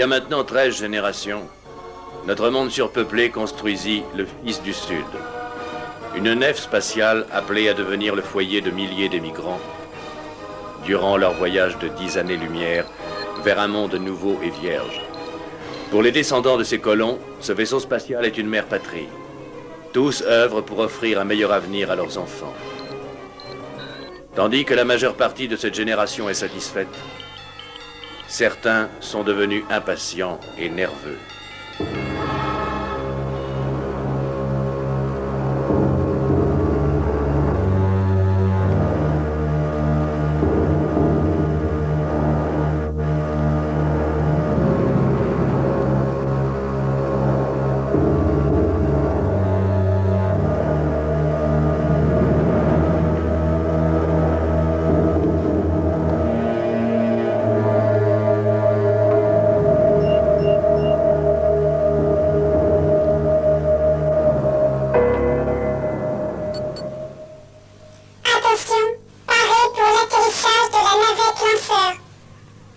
a maintenant 13 générations, notre monde surpeuplé construisit le Fils du Sud. Une nef spatiale appelée à devenir le foyer de milliers d'émigrants durant leur voyage de 10 années-lumière vers un monde nouveau et vierge. Pour les descendants de ces colons, ce vaisseau spatial est une mère patrie. Tous œuvrent pour offrir un meilleur avenir à leurs enfants. Tandis que la majeure partie de cette génération est satisfaite, certains sont devenus impatients et nerveux.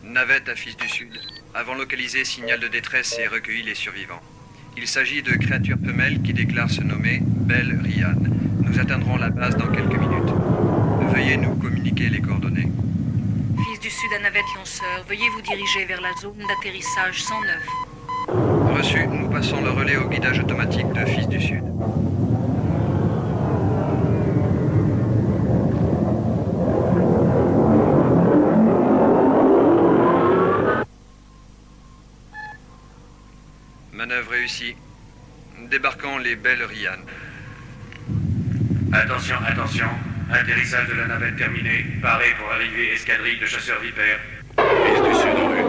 Navette à Fils du Sud. Avons localisé signal de détresse et recueilli les survivants. Il s'agit de créatures femelles qui déclarent se nommer Belle Ryan. Nous atteindrons la base dans quelques minutes. Veuillez nous communiquer les coordonnées. Fils du Sud à Navette lanceur, veuillez vous diriger vers la zone d'atterrissage 109. Reçu, nous passons le relais au guidage automatique de Fils du Sud. Manœuvre réussie. Débarquons les Belles Ryan. Attention, attention. Atterrissage de la navette terminé. Paré pour arriver escadrille de chasseurs vipères. Fils du Sud en vue.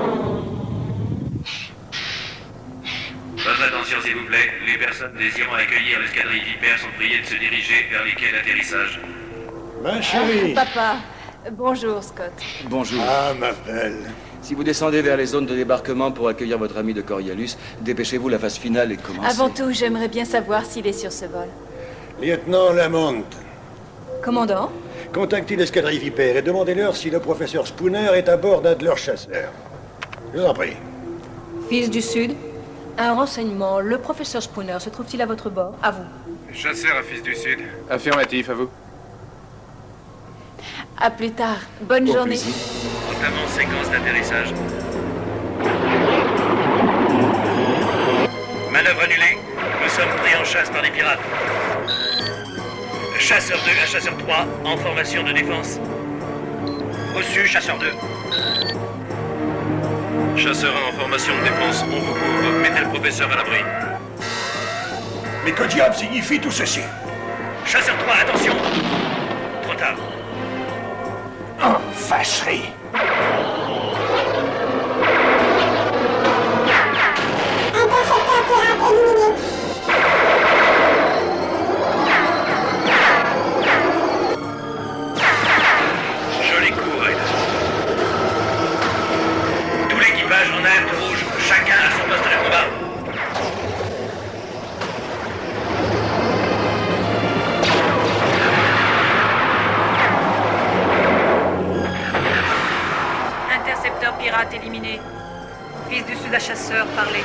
Votre attention s'il vous plaît. Les personnes désirant accueillir l'escadrille vipère sont priées de se diriger vers les quais d'atterrissage. Ma chérie. Papa, bonjour Scott. Bonjour. Ah, ma belle. Si vous descendez vers les zones de débarquement pour accueillir votre ami de Coriolis, dépêchez-vous, la phase finale est commencée. Avant tout, j'aimerais bien savoir s'il est sur ce vol. Lieutenant Lamont, Commandant? contactez l'escadrille Vipère et demandez-leur si le professeur Spooner est à bord d'un de leurs chasseurs. Je vous en prie. Fils du Sud, un renseignement. Le professeur Spooner se trouve-t-il à votre bord? À vous. Chasseur à Fils du Sud. Affirmatif, à vous. À plus tard. Bonne journée. Plaisir. Entamons séquence d'atterrissage. Manœuvre annulée. Nous sommes pris en chasse par des pirates. Chasseur 2 à chasseur 3, en formation de défense. Reçu, chasseur 2. Chasseur 1 en formation de défense, on vous couvre. Mettez le professeur à l'abri. Mais que diable signifie tout ceci? Chasseur 3, attention. Trop tard. Oh, vacherie. Intercepteur pirate éliminé. Joli coup, Raid. Tout l'équipage en alerte rouge. Chacun à son poste de combat. Intercepteur pirate éliminé. Fils du Sud à chasseur, parlez.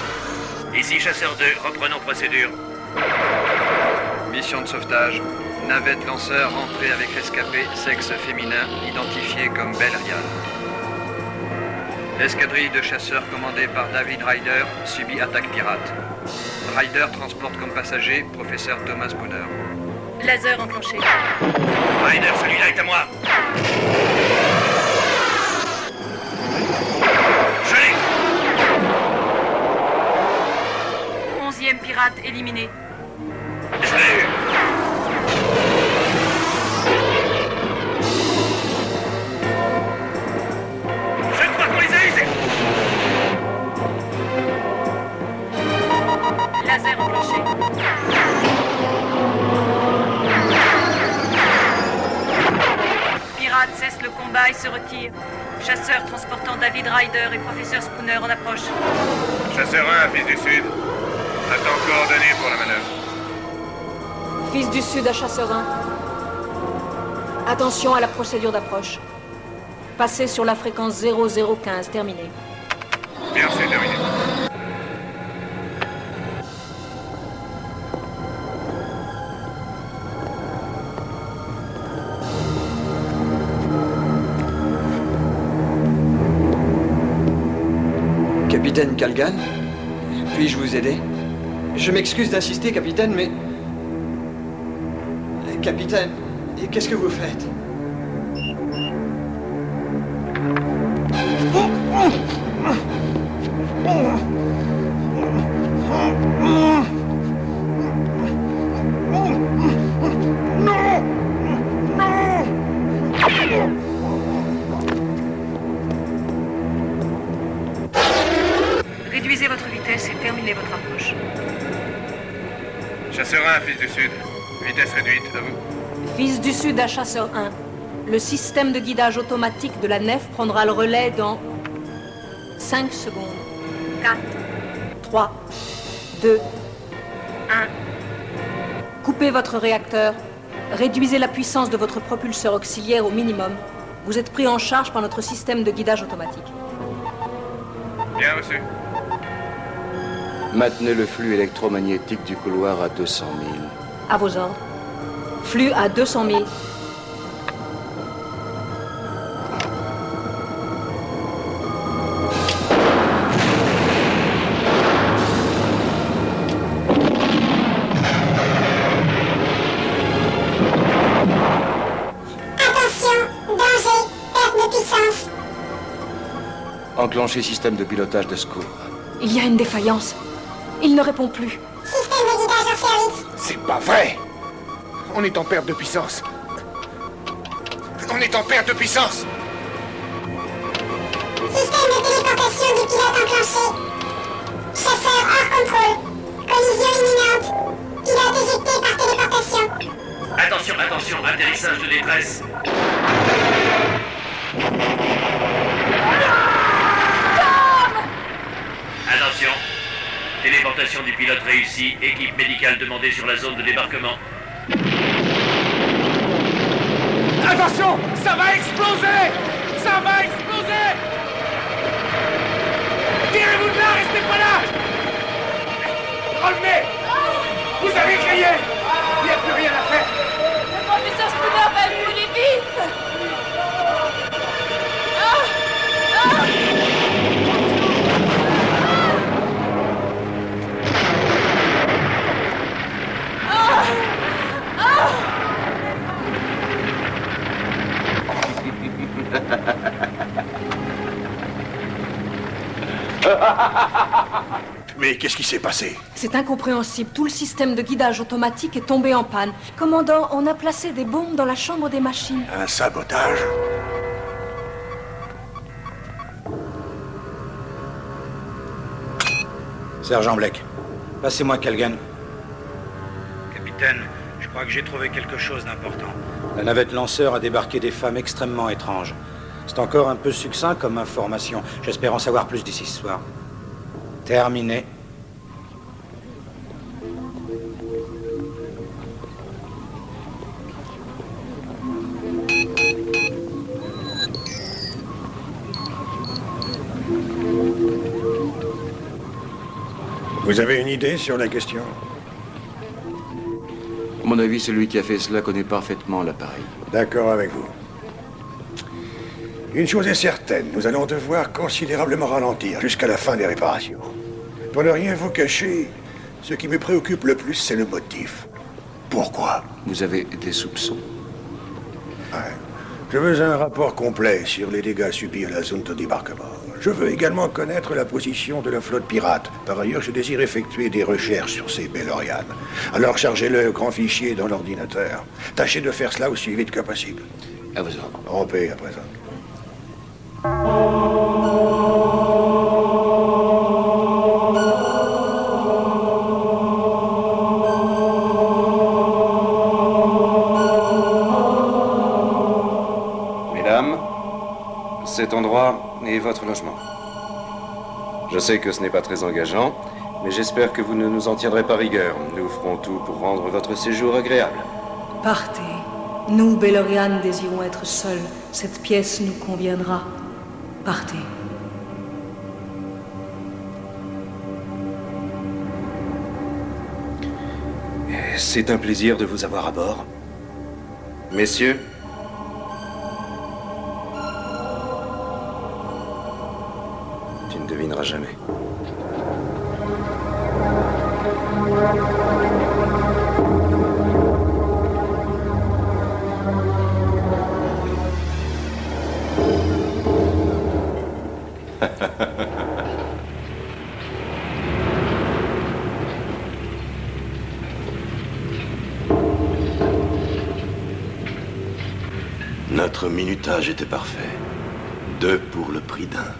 Ici, chasseur 2, reprenons procédure. Mission de sauvetage. Navette lanceur entrée avec rescapé, sexe féminin, identifié comme Belle Ryan. L'escadrille de chasseurs commandée par David Ryder subit attaque pirate. Ryder transporte comme passager professeur Thomas Spooner. Laser enclenché. Ryder, celui-là est à moi. Je l'ai. 11e pirate éliminé. Je l'ai eu. Je crois qu'on les a usés. Laser enclenché. Pirate cesse le combat et se retire. Chasseur transportant David Ryder et professeur Spooner en approche. Chasseur 1 à Fils du Sud. Attends coordonnées pour la manœuvre. Fils du Sud à chasseur 1. Attention à la procédure d'approche. Passez sur la fréquence 0015, terminé. Bien, c'est terminé. Capitaine Calgan, puis-je vous aider? Je m'excuse d'insister, capitaine, mais... Capitaine, qu'est-ce que vous faites? Réduisez votre vitesse et terminez votre approche. Chasseur 1, Fils du Sud. Vitesse réduite, à vous. Fils du Sud à Chasseur 1. Le système de guidage automatique de la nef prendra le relais dans 5 secondes. 4, 3, 2, 1. coupez votre réacteur. Réduisez la puissance de votre propulseur auxiliaire au minimum. Vous êtes pris en charge par notre système de guidage automatique. Bien reçu. Maintenez le flux électromagnétique du couloir à 200 000. À vos ordres. Flux à 200 000. Enclenchez système de pilotage de secours. Il y a une défaillance. Il ne répond plus. Système de guidage en service. C'est pas vrai! On est en perte de puissance. On est en perte de puissance! Système de téléportation du pilote enclenché. Chasseur hors contrôle. Collision imminente. Pilote éjecté par téléportation. Attention, attention, atterrissage de détresse. Attention. Téléportation du pilote réussie. Équipe médicale demandée sur la zone de débarquement. Attention! Ça va exploser! Ça va exploser! Tirez-vous de là, restez pas là! Revenez! Vous avez crié! Il n'y a plus rien à faire! Le professeur Spooner va être brûlé vite! Mais qu'est-ce qui s'est passé? C'est incompréhensible. Tout le système de guidage automatique est tombé en panne. Commandant, on a placé des bombes dans la chambre des machines. Un sabotage? Sergent Black, passez-moi Calgan. Capitaine, je crois que j'ai trouvé quelque chose d'important. La navette lanceur a débarqué des femmes extrêmement étranges. C'est encore un peu succinct comme information. J'espère en savoir plus d'ici ce soir. Terminé. Vous avez une idée sur la question? À mon avis, celui qui a fait cela connaît parfaitement l'appareil. D'accord avec vous. Une chose est certaine, nous allons devoir considérablement ralentir jusqu'à la fin des réparations. Pour ne rien vous cacher, ce qui me préoccupe le plus, c'est le motif. Pourquoi? Vous avez des soupçons? Ouais. Je veux un rapport complet sur les dégâts subis à la zone de débarquement. Je veux également connaître la position de la flotte pirate. Par ailleurs, je désire effectuer des recherches sur ces Bellorian. Alors chargez-le au grand fichier dans l'ordinateur. Tâchez de faire cela aussi vite que possible. À vos ordres. En paix à présent. Mesdames, cet endroit est votre logement. Je sais que ce n'est pas très engageant, mais j'espère que vous ne nous en tiendrez pas rigueur. Nous ferons tout pour rendre votre séjour agréable. Partez. Nous, Bellorian, désirons être seuls. Cette pièce nous conviendra. Partez. C'est un plaisir de vous avoir à bord. Messieurs, tu ne devineras jamais. Notre minutage était parfait. 2 pour le prix d'un.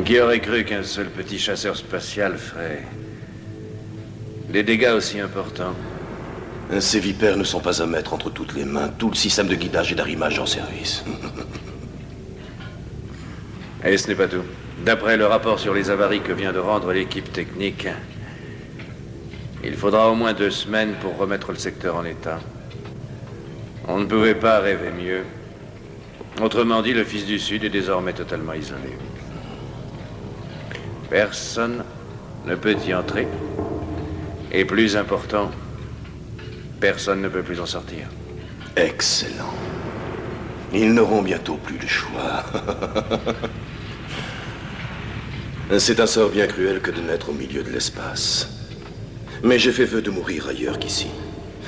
Qui aurait cru qu'un seul petit chasseur spatial ferait des dégâts aussi importants? Ces vipères ne sont pas à mettre entre toutes les mains. Tout le système de guidage et d'arrimage en service. Et ce n'est pas tout. D'après le rapport sur les avaries que vient de rendre l'équipe technique, il faudra au moins 2 semaines pour remettre le secteur en état. On ne pouvait pas rêver mieux. Autrement dit, le Fils du Sud est désormais totalement isolé. Personne ne peut y entrer. Et plus important, personne ne peut plus en sortir. Excellent. Ils n'auront bientôt plus le choix. C'est un sort bien cruel que de naître au milieu de l'espace. Mais j'ai fait vœu de mourir ailleurs qu'ici.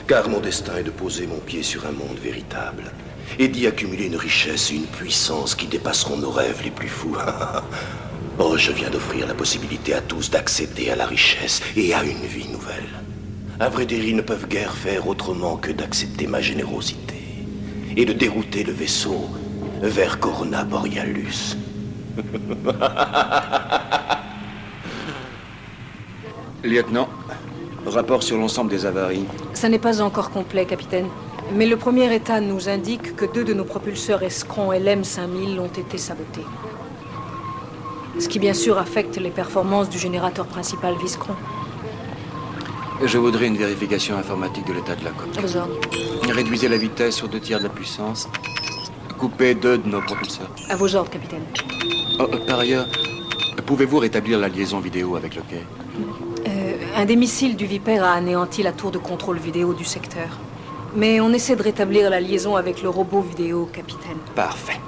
Car mon destin est de poser mon pied sur un monde véritable. Et d'y accumuler une richesse et une puissance qui dépasseront nos rêves les plus fous. Oh, je viens d'offrir la possibilité à tous d'accéder à la richesse et à une vie nouvelle. À vrai dire, ils ne peuvent guère faire autrement que d'accepter ma générosité et de dérouter le vaisseau vers Corona Borealus. Lieutenant, rapport sur l'ensemble des avaries. Ça n'est pas encore complet, capitaine. Mais le premier état nous indique que 2 de nos propulseurs Escron LM5000 ont été sabotés. Ce qui, bien sûr, affecte les performances du générateur principal Viscron. Je voudrais une vérification informatique de l'état de la coque. À vos ordres. Réduisez la vitesse sur 2 tiers de la puissance. Coupez 2 de nos propulseurs. À vos ordres, capitaine. Oh, par ailleurs, pouvez-vous rétablir la liaison vidéo avec le quai? Un des missiles du Viper a anéanti la tour de contrôle vidéo du secteur. Mais on essaie de rétablir la liaison avec le robot vidéo, capitaine. Parfait.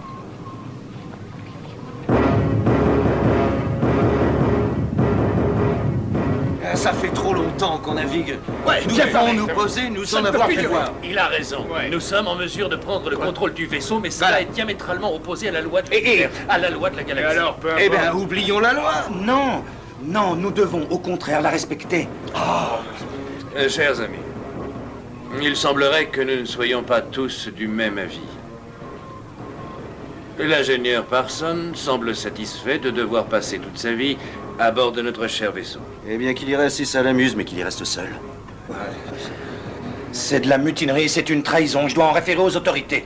Ça fait trop longtemps qu'on navigue. Ouais, Nous devons nous poser, nous en avoir fait voir. Il a raison. Nous sommes en mesure de prendre le contrôle du vaisseau, mais cela est diamétralement opposé à la loi de à la loi de la galaxie. Alors, eh bien, oublions la loi. Non, non, nous devons au contraire la respecter. Chers amis, il semblerait que nous ne soyons pas tous du même avis. L'ingénieur Parson semble satisfait de devoir passer toute sa vie à bord de notre cher vaisseau. Eh bien qu'il y reste si ça l'amuse, mais qu'il y reste seul. C'est de la mutinerie, c'est une trahison. Je dois en référer aux autorités.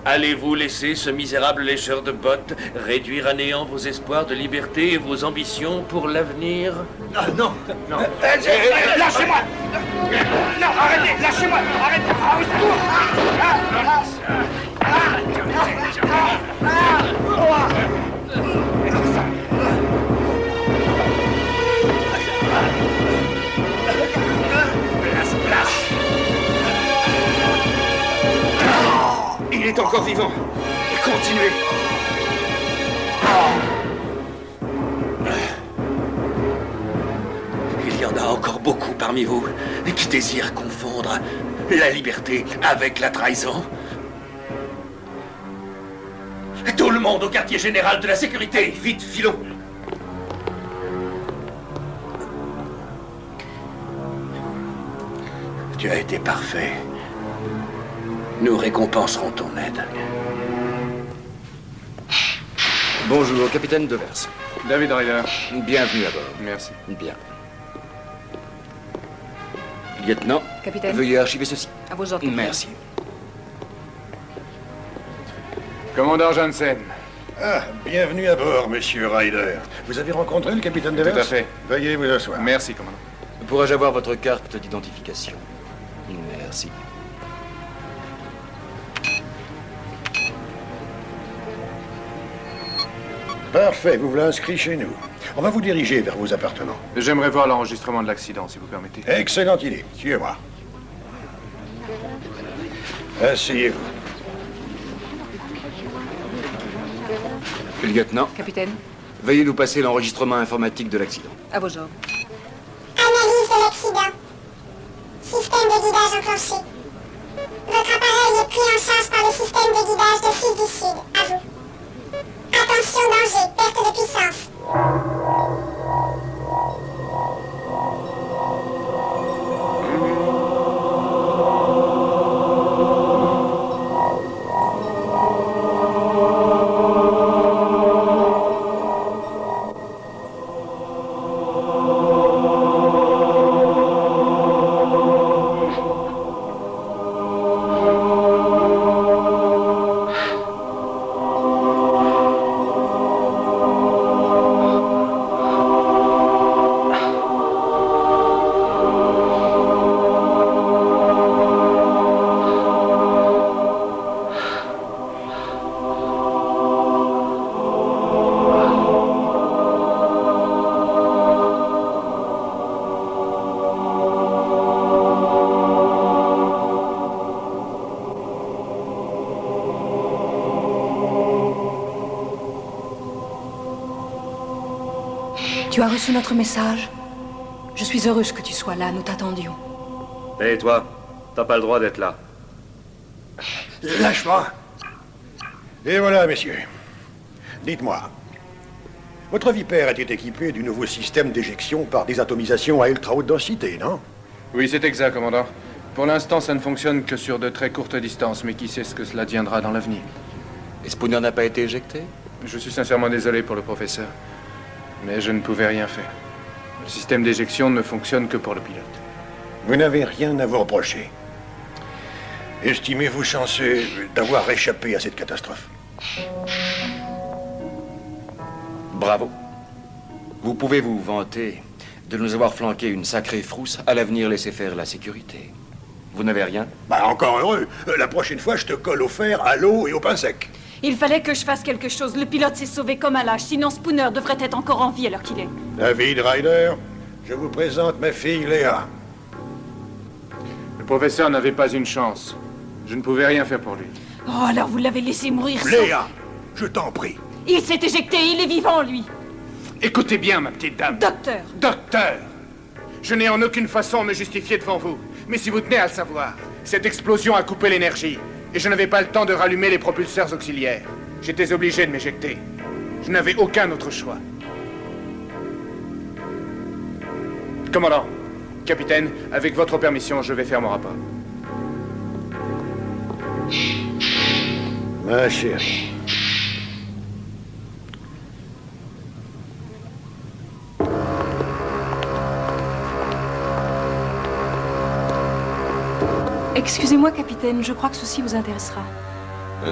Allez-vous laisser ce misérable lécheur de bottes réduire à néant vos espoirs de liberté et vos ambitions pour l'avenir? Non. Lâchez-moi! Non, arrêtez! Lâchez-moi! Arrêtez! Au secours! Il est encore vivant. Continuez. Il y en a encore beaucoup parmi vous qui désirent confondre la liberté avec la trahison. Tout le monde au quartier général de la sécurité. Vite, filons. Tu as été parfait. Nous récompenserons ton aide. Bonjour, capitaine Devers. David Ryder. Bienvenue à bord. Merci. Bien. Lieutenant, Capitaine. veuillez archiver ceci. À vos ordres, capitaine. Merci. Commandant Janssen. Ah, bienvenue à bord, monsieur Ryder. Vous avez rencontré le capitaine Devers? Tout à fait. Veuillez vous asseoir. Merci, commandant. Pourrais-je avoir votre carte d'identification? Merci. Parfait, vous voilà inscrit chez nous. On va vous diriger vers vos appartements. J'aimerais voir l'enregistrement de l'accident, si vous permettez. Excellente idée. Suivez-moi. Asseyez-vous. Lieutenant, Capitaine, veuillez nous passer l'enregistrement informatique de l'accident. à vos ordres. Analyse de l'accident. Système de guidage enclenché. Votre appareil est pris en charge par le système de guidage de 6 du Sud. À vous. Attention, danger, perte de puissance. Tu as reçu notre message? Je suis heureuse que tu sois là, nous t'attendions. Et toi, t'as pas le droit d'être là. Lâche-moi. Et voilà, messieurs. Dites-moi. Votre Vipère était équipé du nouveau système d'éjection par désatomisation à ultra haute densité, non? Oui, c'est exact, commandant. Pour l'instant, ça ne fonctionne que sur de très courtes distances, mais qui sait ce que cela deviendra dans l'avenir. Et Spooner n'a pas été éjecté? Je suis sincèrement désolé pour le professeur, mais je ne pouvais rien faire. Le système d'éjection ne fonctionne que pour le pilote. Vous n'avez rien à vous reprocher. Estimez-vous chanceux d'avoir échappé à cette catastrophe? Bravo. Vous pouvez vous vanter de nous avoir flanqué une sacrée frousse. À l'avenir, laissez faire la sécurité. Vous n'avez rien? Bah, encore heureux. La prochaine fois, je te colle au fer, à l'eau et au pain sec. Il fallait que je fasse quelque chose. Le pilote s'est sauvé comme un lâche, sinon Spooner devrait être encore en vie à l'heure qu'il est. David Ryder, je vous présente ma fille Léa. Le professeur n'avait pas une chance. Je ne pouvais rien faire pour lui. Oh, alors vous l'avez laissé mourir sans... Léa, je t'en prie. Il s'est éjecté, il est vivant, lui. Écoutez bien, ma petite dame. Docteur. Docteur! Je n'ai en aucune façon me justifier devant vous. Mais si vous tenez à le savoir, cette explosion a coupé l'énergie. Et je n'avais pas le temps de rallumer les propulseurs auxiliaires. J'étais obligé de m'éjecter. Je n'avais aucun autre choix. Commandant, capitaine, avec votre permission, je vais faire mon rapport. Ma chérie. Excusez-moi, capitaine, je crois que ceci vous intéressera.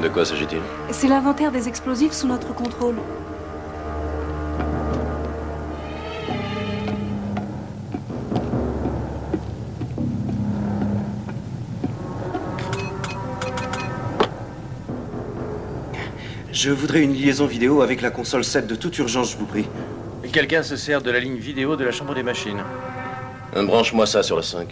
De quoi s'agit-il? C'est l'inventaire des explosifs sous notre contrôle. Je voudrais une liaison vidéo avec la console 7 de toute urgence, je vous prie. Quelqu'un se sert de la ligne vidéo de la chambre des machines. Branche-moi ça sur le 5.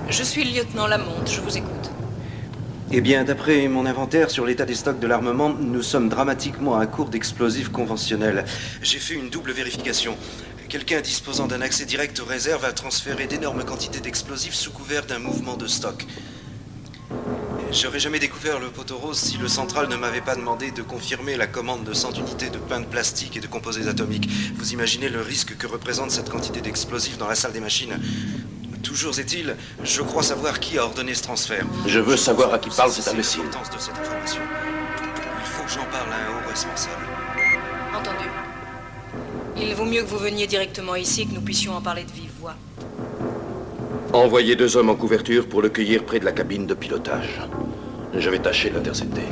Je suis le lieutenant Lamont, je vous écoute. Eh bien, d'après mon inventaire sur l'état des stocks de l'armement, nous sommes dramatiquement à court d'explosifs conventionnels. J'ai fait une double vérification. Quelqu'un disposant d'un accès direct aux réserves a transféré d'énormes quantités d'explosifs sous couvert d'un mouvement de stock. J'aurais jamais découvert le poteau rose si le central ne m'avait pas demandé de confirmer la commande de 100 unités de pain de plastique et de composés atomiques. Vous imaginez le risque que représente cette quantité d'explosifs dans la salle des machines? Toujours est-il, je crois savoir qui a ordonné ce transfert. Je veux savoir à qui parle cet imbécile. L'importance de cette information. Il faut que j'en parle à un haut responsable. Entendu. Il vaut mieux que vous veniez directement ici, que nous puissions en parler de vive voix. Envoyez 2 hommes en couverture pour le cueillir près de la cabine de pilotage. Je vais tâcher de l'intercepter.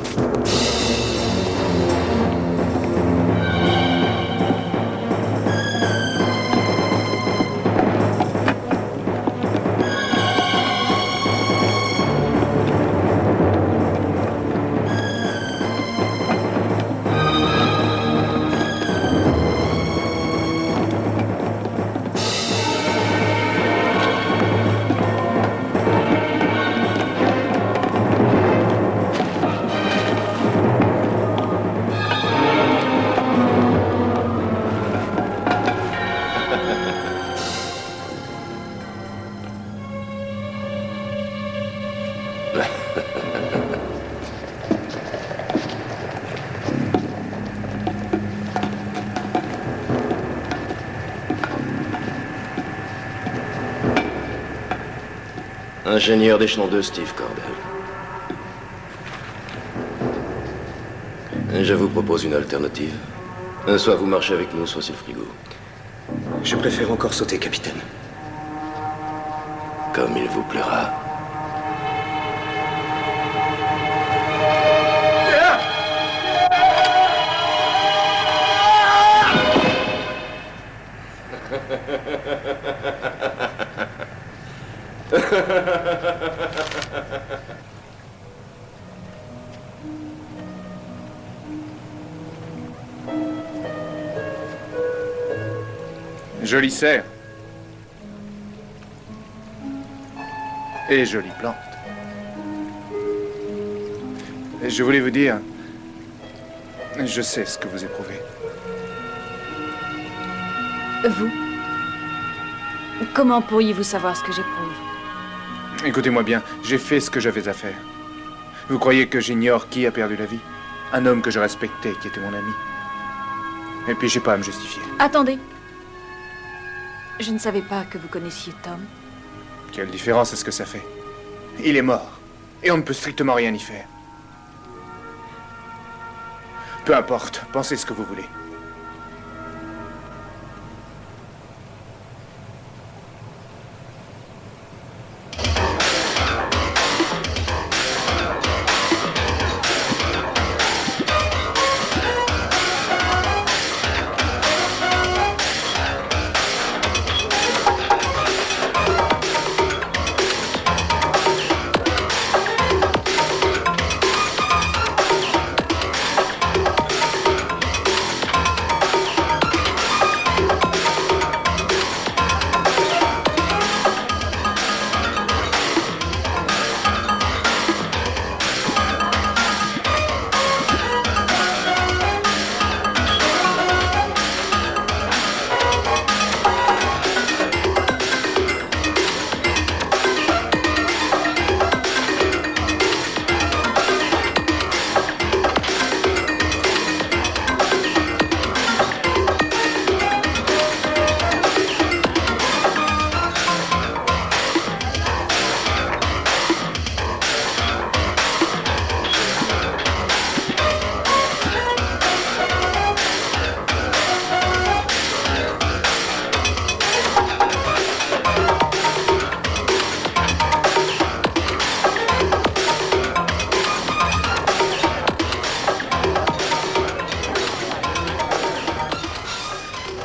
Ingénieur d'échelon 2, Steve Cordell. Je vous propose une alternative. Soit vous marchez avec nous, soit c'est le frigo. Je préfère encore sauter, capitaine. Comme il vous plaira. Jolie serre. Et jolie plante. Et je voulais vous dire, je sais ce que vous éprouvez. Vous? Comment pourriez-vous savoir ce que j'éprouve? Écoutez-moi bien, j'ai fait ce que j'avais à faire. Vous croyez que j'ignore qui a perdu la vie? Un homme que je respectais, qui était mon ami. Et puis j'ai pas à me justifier. Attendez. Je ne savais pas que vous connaissiez Tom. Quelle différence est-ce que ça fait? Il est mort. Et on ne peut strictement rien y faire. Peu importe, pensez ce que vous voulez.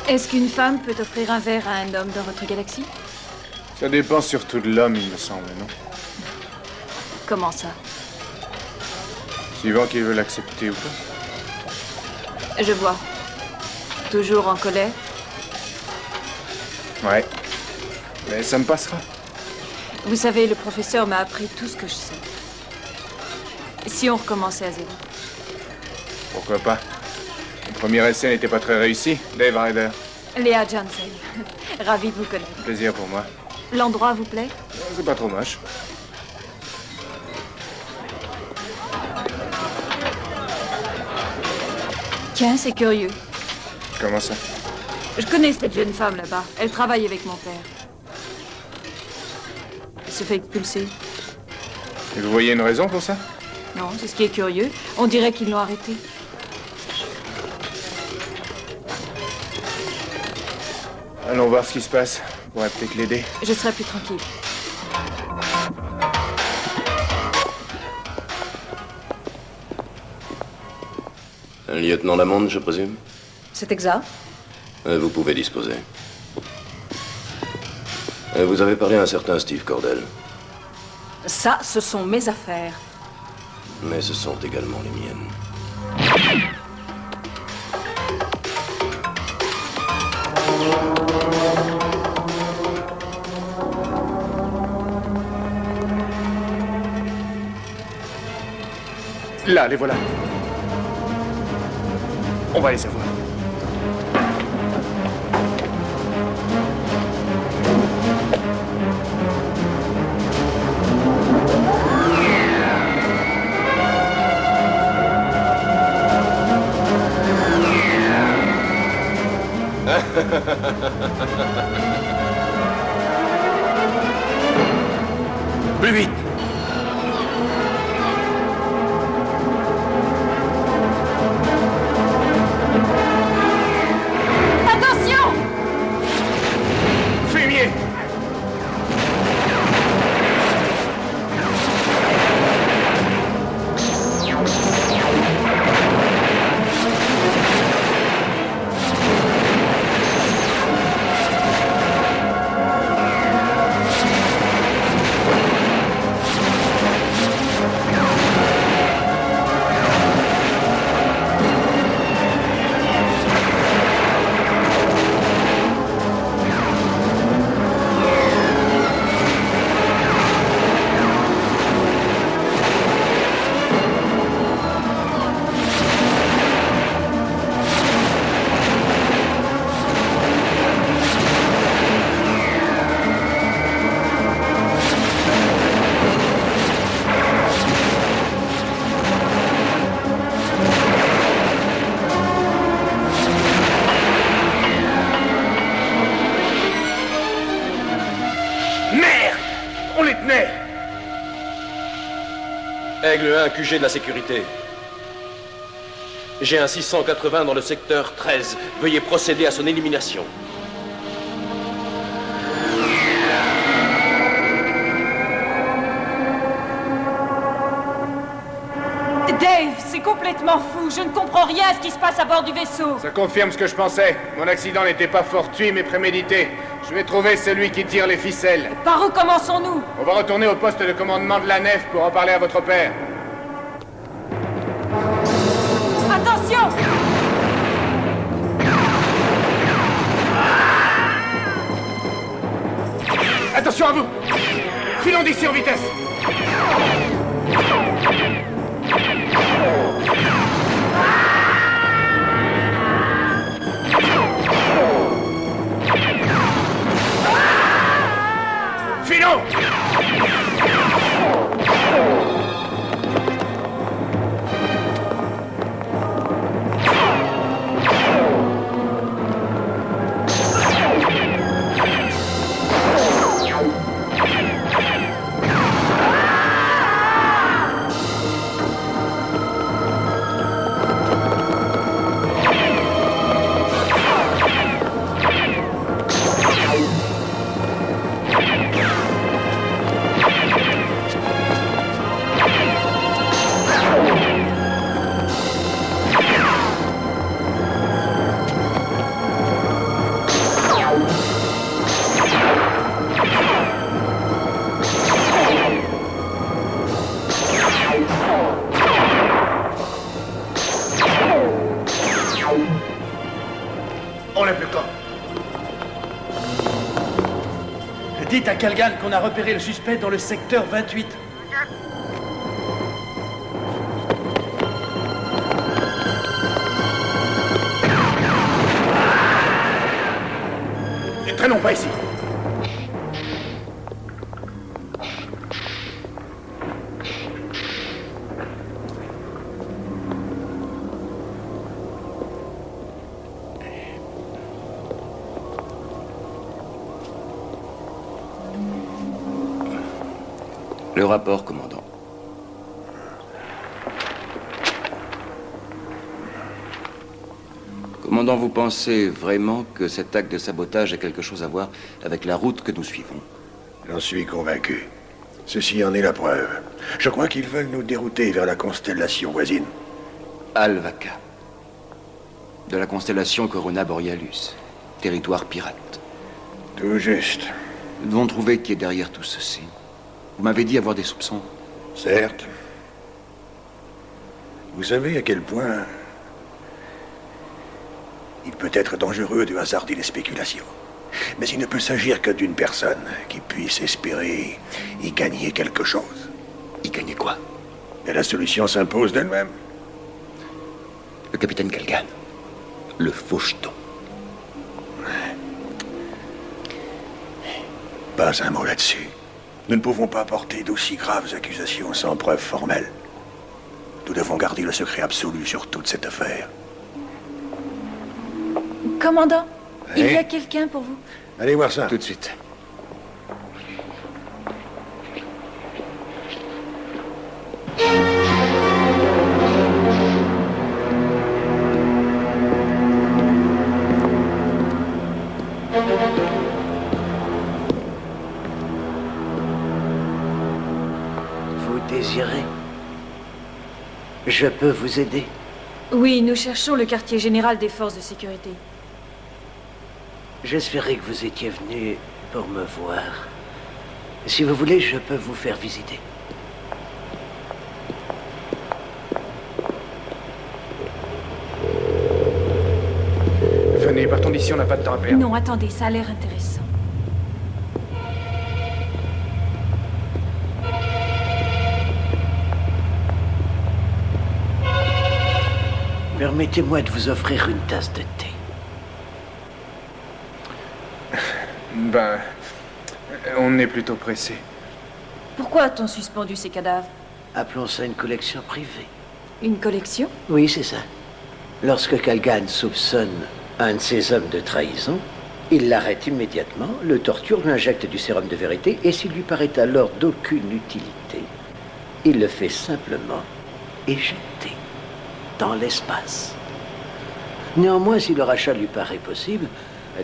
Est-ce qu'une femme peut offrir un verre à un homme dans votre galaxie? Ça dépend surtout de l'homme, il me semble, non? Comment ça? Suivant qu'il veut l'accepter ou pas. Je vois. Toujours en colère? Ouais. Mais ça me passera. Vous savez, le professeur m'a appris tout ce que je sais. Si on recommençait à zéro? Pourquoi pas? Le premier essai n'était pas très réussi, Dave Ryder. Léa Jansen. Ravi de vous connaître. Plaisir pour moi. L'endroit vous plaît? C'est pas trop moche. Tiens, c'est curieux. Comment ça? Je connais cette jeune femme là-bas. Elle travaille avec mon père. Elle se fait expulser. Et vous voyez une raison pour ça? Non, c'est ce qui est curieux. On dirait qu'ils l'ont arrêtée. Allons voir ce qui se passe. On pourrait peut-être l'aider. Je serai plus tranquille. Un lieutenant Lamond, je présume? C'est exact. Vous pouvez disposer. Vous avez parlé à un certain Steve Cordell. Ça, ce sont mes affaires. Mais ce sont également les miennes. Là, les voilà. On va les avoir. Plus vite! Attention! Fumier! Aigle 1, QG de la sécurité. J'ai un 680 dans le secteur 13. Veuillez procéder à son élimination. Dave, c'est complètement fou. Je ne comprends rien à ce qui se passe à bord du vaisseau. Ça confirme ce que je pensais. Mon accident n'était pas fortuit, mais prémédité. Je vais trouver celui qui tire les ficelles. Par où commençons-nous? On va retourner au poste de commandement de la nef pour en parler à votre père. Attention! Attention à vous! Filons d'ici en vitesse! Filons! On n'a plus le temps. Dites à Calgan qu'on a repéré le suspect dans le secteur 28. Ne traînons pas ici. Le rapport, commandant. Commandant, vous pensez vraiment que cet acte de sabotage a quelque chose à voir avec la route que nous suivons? J'en suis convaincu. Ceci en est la preuve. Je crois qu'ils veulent nous dérouter vers la constellation voisine. Al-Vaca. De la constellation Corona Borealus. Territoire pirate. Tout juste. Nous devons trouver qui est derrière tout ceci. Vous m'avez dit avoir des soupçons. Certes. Vous savez à quel point il peut être dangereux de hasarder les spéculations. Mais il ne peut s'agir que d'une personne qui puisse espérer y gagner quelque chose. Y gagner quoi? Et la solution s'impose d'elle-même. Le capitaine Calgan. Le faucheton. Pas un mot là-dessus. Nous ne pouvons pas porter d'aussi graves accusations sans preuve formelle. Nous devons garder le secret absolu sur toute cette affaire. Commandant, Oui? il y a quelqu'un pour vous. Allez voir ça. Tout de suite. Je peux vous aider? Oui, nous cherchons le quartier général des forces de sécurité. J'espérais que vous étiez venu pour me voir. Si vous voulez, je peux vous faire visiter. Venez, partons d'ici, on n'a pas de temps à perdre. Non, attendez, ça a l'air intéressant. Permettez-moi de vous offrir une tasse de thé. Ben, on est plutôt pressé. Pourquoi a-t-on suspendu ces cadavres? Appelons ça une collection privée. Une collection? Oui, c'est ça. Lorsque Calgan soupçonne un de ses hommes de trahison, il l'arrête immédiatement, le torture, lui injecte du sérum de vérité, et s'il lui paraît alors d'aucune utilité, il le fait simplement éjecter dans l'espace. Néanmoins, si le rachat lui paraît possible,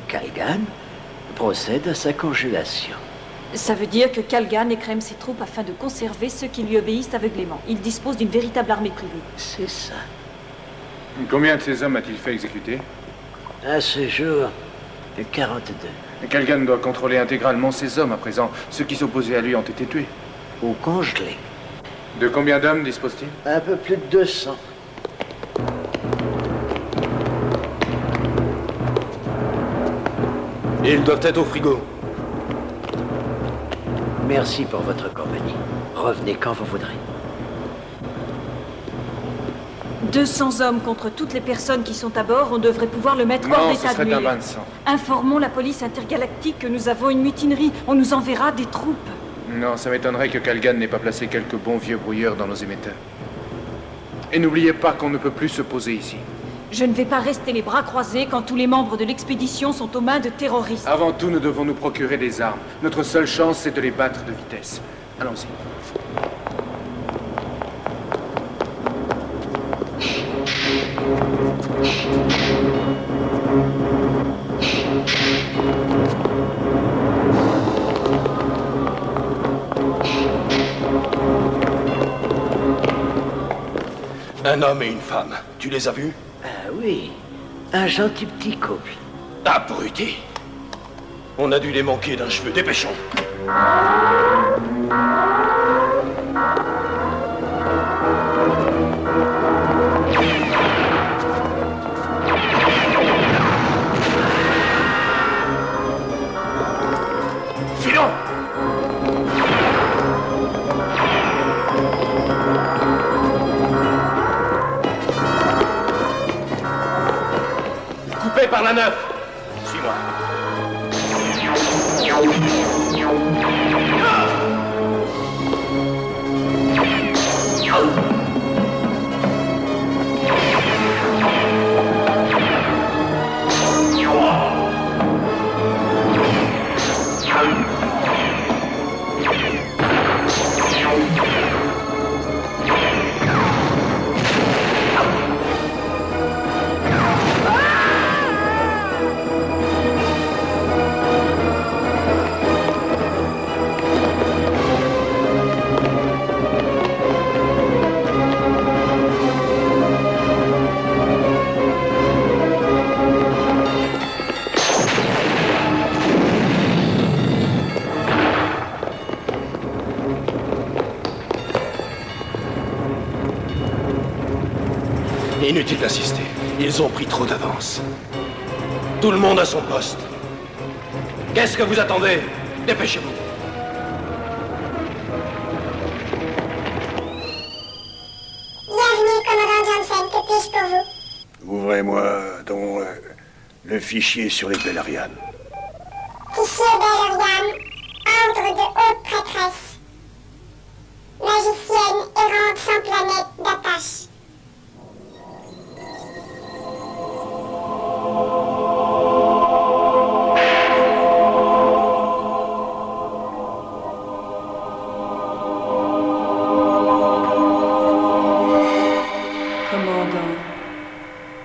Calgan procède à sa congélation. Ça veut dire que Calgan écrème ses troupes afin de conserver ceux qui lui obéissent aveuglément. Il dispose d'une véritable armée privée. C'est ça. Combien de ces hommes a-t-il fait exécuter? À ce jour, 42. Calgan doit contrôler intégralement ces hommes à présent. Ceux qui s'opposaient à lui ont été tués. Ou congelés. De combien d'hommes dispose-t-il? Un peu plus de 200. Ils doivent être au frigo. Merci pour votre compagnie. Revenez quand vous voudrez. 200 hommes contre toutes les personnes qui sont à bord, on devrait pouvoir le mettre hors d'état de nuire. Non, ce serait un bain de sang. Informons la police intergalactique que nous avons une mutinerie. On nous enverra des troupes. Non, ça m'étonnerait que Calgan n'ait pas placé quelques bons vieux brouilleurs dans nos émetteurs. Et n'oubliez pas qu'on ne peut plus se poser ici. Je ne vais pas rester les bras croisés quand tous les membres de l'expédition sont aux mains de terroristes. Avant tout, nous devons nous procurer des armes. Notre seule chance, c'est de les battre de vitesse. Allons-y. Un homme et une femme. Tu les as vus? Ah oui, un gentil petit couple. Abruti. On a dû les manquer d'un cheveu. Dépêchons. Filons! Coupé par la 9. Suis-moi. Inutile d'insister. Ils ont pris trop d'avance. Tout le monde à son poste. Qu'est-ce que vous attendez? Dépêchez-vous. Bienvenue, commandant Johnson. Que puis-je pour vous? Ouvrez-moi donc le fichier sur les Bellarian. Fichier Bellarian, ordre de haute prêtresse. Magicienne errante sans planète d'attache.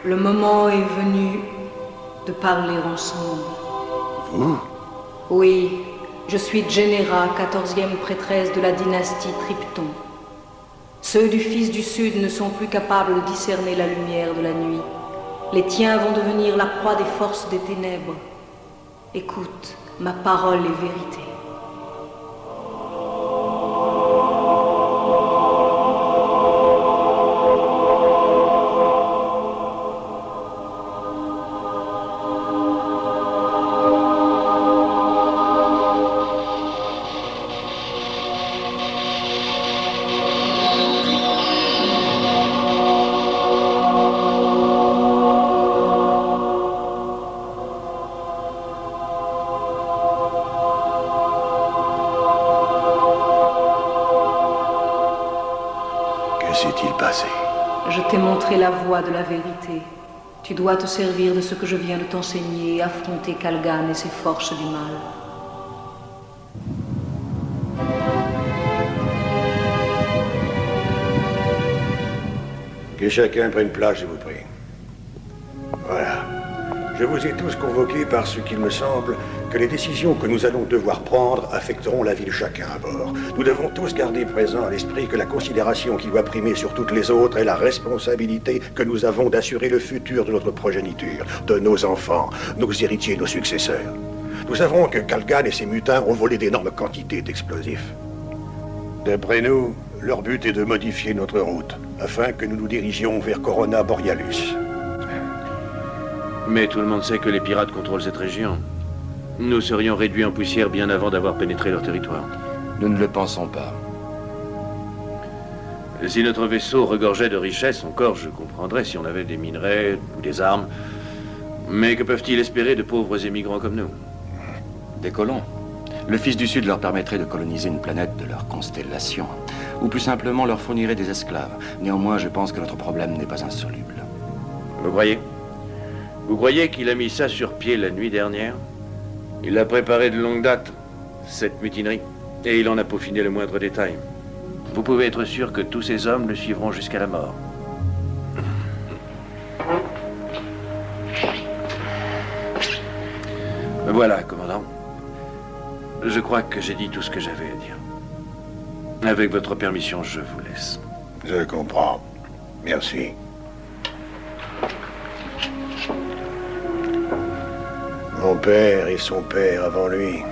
Le moment est venu de parler ensemble. Vous? Oui, je suis Djenera, 14e prêtresse de la dynastie Tripton. Ceux du Fils du Sud ne sont plus capables de discerner la lumière de la nuit. Les tiens vont devenir la proie des forces des ténèbres. Écoute, ma parole est vérité. Je t'ai montré la voie de la vérité. Tu dois te servir de ce que je viens de t'enseigner et affronter Kalgan et ses forces du mal. Que chacun prenne place, je vous prie. Voilà. Je vous ai tous convoqués parce qu'il me semble que les décisions que nous allons devoir prendre affecteront la vie de chacun à bord. Nous devons tous garder présent à l'esprit que la considération qui doit primer sur toutes les autres est la responsabilité que nous avons d'assurer le futur de notre progéniture, de nos enfants, nos héritiers, nos successeurs. Nous savons que Kalgan et ses mutins ont volé d'énormes quantités d'explosifs. D'après nous, leur but est de modifier notre route, afin que nous nous dirigions vers Corona Borealis. Mais tout le monde sait que les pirates contrôlent cette région. Nous serions réduits en poussière bien avant d'avoir pénétré leur territoire. Nous ne le pensons pas. Si notre vaisseau regorgeait de richesses, encore je comprendrais si on avait des minerais ou des armes. Mais que peuvent-ils espérer de pauvres émigrants comme nous? Des colons. Le Fils du Sud leur permettrait de coloniser une planète de leur constellation. Ou plus simplement leur fournirait des esclaves. Néanmoins, je pense que notre problème n'est pas insoluble. Vous croyez? Vous croyez qu'il a mis ça sur pied la nuit dernière? Il a préparé de longue date, cette mutinerie, et il en a peaufiné le moindre détail. Vous pouvez être sûr que tous ces hommes le suivront jusqu'à la mort. Voilà, commandant. Je crois que j'ai dit tout ce que j'avais à dire. Avec votre permission, je vous laisse. Je comprends. Merci. Mon père et son père avant lui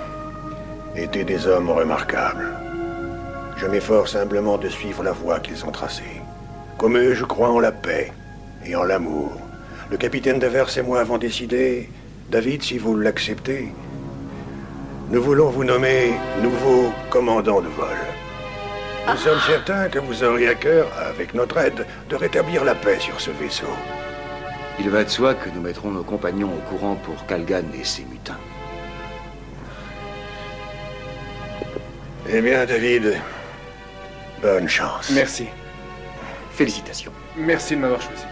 étaient des hommes remarquables. Je m'efforce humblement de suivre la voie qu'ils ont tracée. Comme eux, je crois en la paix et en l'amour. Le capitaine Devers et moi avons décidé, David, si vous l'acceptez, nous voulons vous nommer nouveau commandant de vol. Nous sommes certains que vous aurez à cœur, avec notre aide, de rétablir la paix sur ce vaisseau. Il va de soi que nous mettrons nos compagnons au courant pour Kalgan et ses mutins. Eh bien, David, bonne chance. Merci. Félicitations. Merci de m'avoir choisi.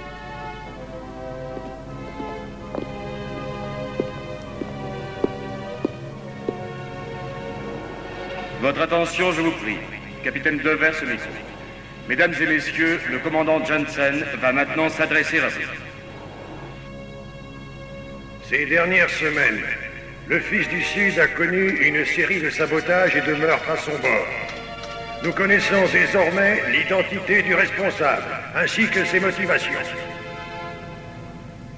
Votre attention, je vous prie. Capitaine Devers, messieurs. Mesdames et messieurs, le commandant Janssen va maintenant s'adresser à vous. Ces dernières semaines, le Fils du Sud a connu une série de sabotages et de meurtres à son bord. Nous connaissons désormais l'identité du responsable, ainsi que ses motivations.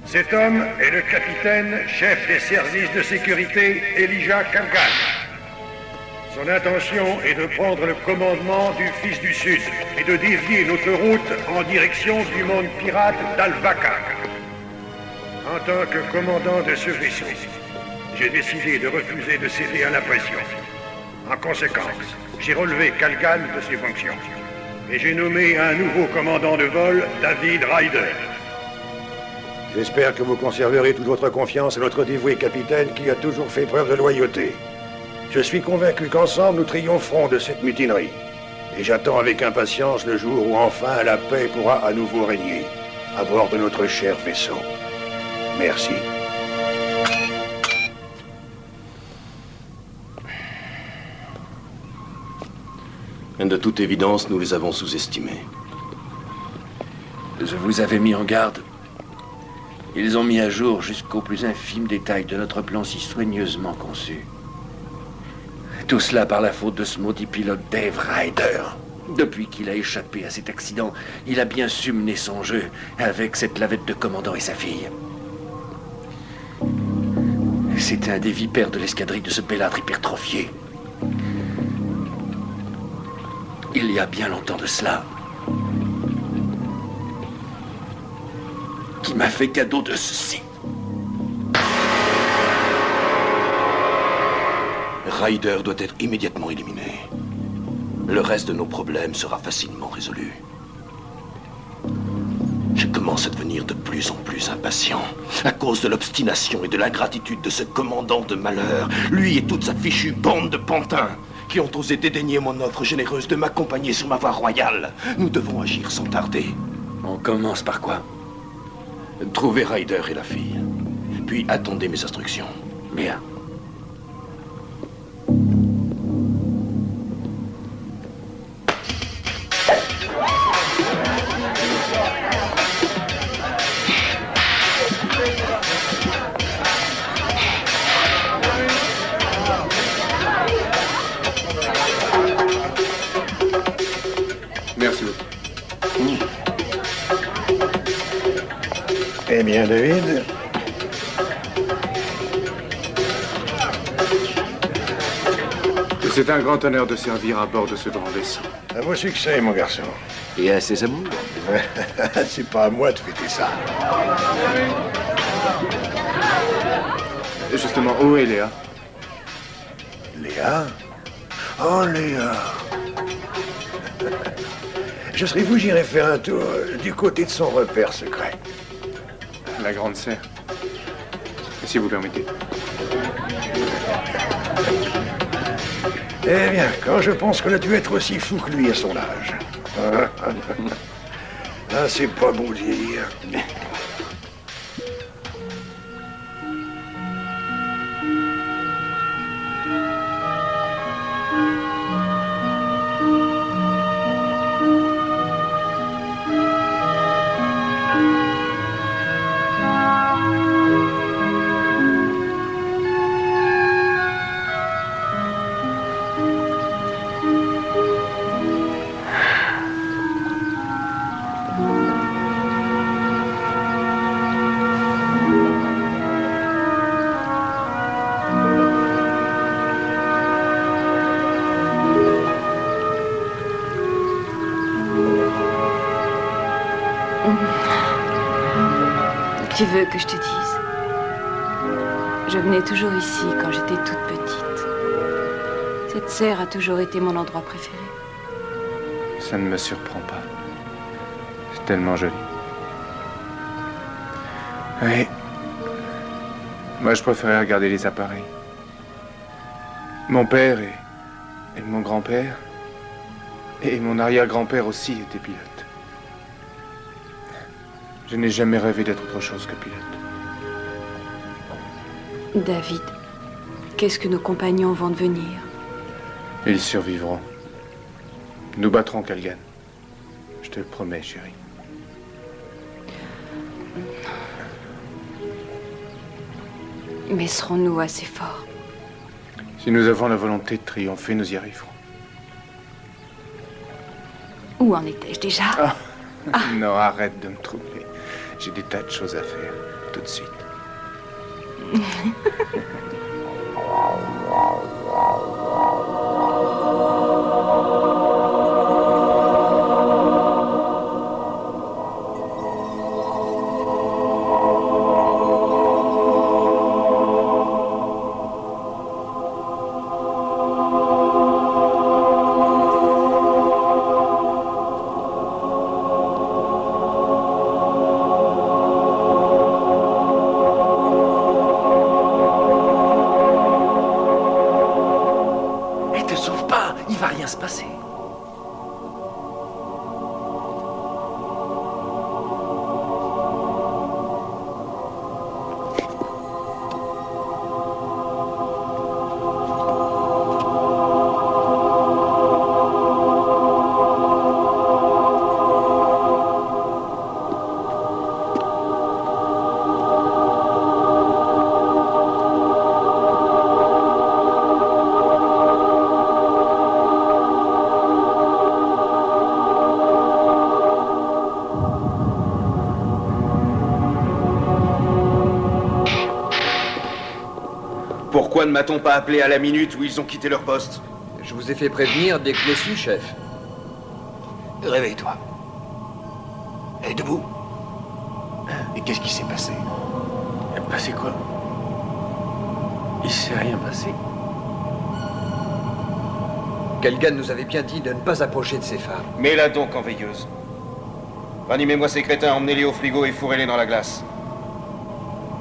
Cet homme est le capitaine, chef des services de sécurité, Elijah Kalgan. Son intention est de prendre le commandement du Fils du Sud et de dévier notre route en direction du monde pirate d'Al-Vaca. En tant que commandant de ce vaisseau, j'ai décidé de refuser de céder à la pression. En conséquence, j'ai relevé Kalgan de ses fonctions. Et j'ai nommé un nouveau commandant de vol, David Ryder. J'espère que vous conserverez toute votre confiance à notre dévoué capitaine qui a toujours fait preuve de loyauté. Je suis convaincu qu'ensemble nous triompherons de cette mutinerie. Et j'attends avec impatience le jour où enfin la paix pourra à nouveau régner à bord de notre cher vaisseau. Merci. De toute évidence, nous les avons sous-estimés. Je vous avais mis en garde. Ils ont mis à jour jusqu'aux plus infimes détails de notre plan si soigneusement conçu. Tout cela par la faute de ce maudit pilote Dave Ryder. Depuis qu'il a échappé à cet accident, il a bien su mener son jeu avec cette lavette de commandant et sa fille. C'était un des vipères de l'escadrille de ce bellâtre hypertrophié. Il y a bien longtemps de cela, qui m'a fait cadeau de ceci. Ryder doit être immédiatement éliminé. Le reste de nos problèmes sera facilement résolu. Je commence à devenir de plus en plus impatient, à cause de l'obstination et de l'ingratitude de ce commandant de malheur, lui et toute sa fichue bande de pantins, qui ont osé dédaigner mon offre généreuse de m'accompagner sur ma voie royale. Nous devons agir sans tarder. On commence par quoi? Trouvez Ryder et la fille, puis attendez mes instructions. Bien. Merci beaucoup. Eh bien, David, c'est un grand honneur de servir à bord de ce grand vaisseau. À vos succès, mon garçon. Et à ses amours. C'est pas à moi de fêter ça. Justement, où est Léa? Léa? Oh, Léa. Je serais vous, j'irai faire un tour du côté de son repère secret. La grande sœur. Si vous permettez. Eh bien, quand je pense qu'on a dû être aussi fou que lui à son âge. Ah, c'est pas bon de vieillir. Tu veux que je te dise? Je venais toujours ici quand j'étais toute petite. Cette serre a toujours été mon endroit préféré. Ça ne me surprend pas. C'est tellement joli. Oui. Moi, je préférais regarder les appareils. Mon père et mon grand-père et mon arrière-grand-père aussi étaient pilotes. Je n'ai jamais rêvé d'être autre chose que pilote. David, qu'est-ce que nos compagnons vont devenir? Ils survivront. Nous battrons Calgan. Je te le promets, chérie. Mais serons-nous assez forts? Si nous avons la volonté de triompher, nous y arriverons. Où en étais-je déjà? Non, arrête de me troubler. J'ai des tas de choses à faire, tout de suite. Pourquoi ne m'a-t-on pas appelé à la minute où ils ont quitté leur poste? Je vous ai fait prévenir dès que je l'ai su, chef. Réveille-toi. Et debout. Et qu'est-ce qui s'est passé? Passé quoi? Il s'est rien passé. Kalgan nous avait bien dit de ne pas approcher de ces phares. Mets-la donc en veilleuse. Ranimez-moi ces crétins, emmenez-les au frigo et fourrez-les dans la glace.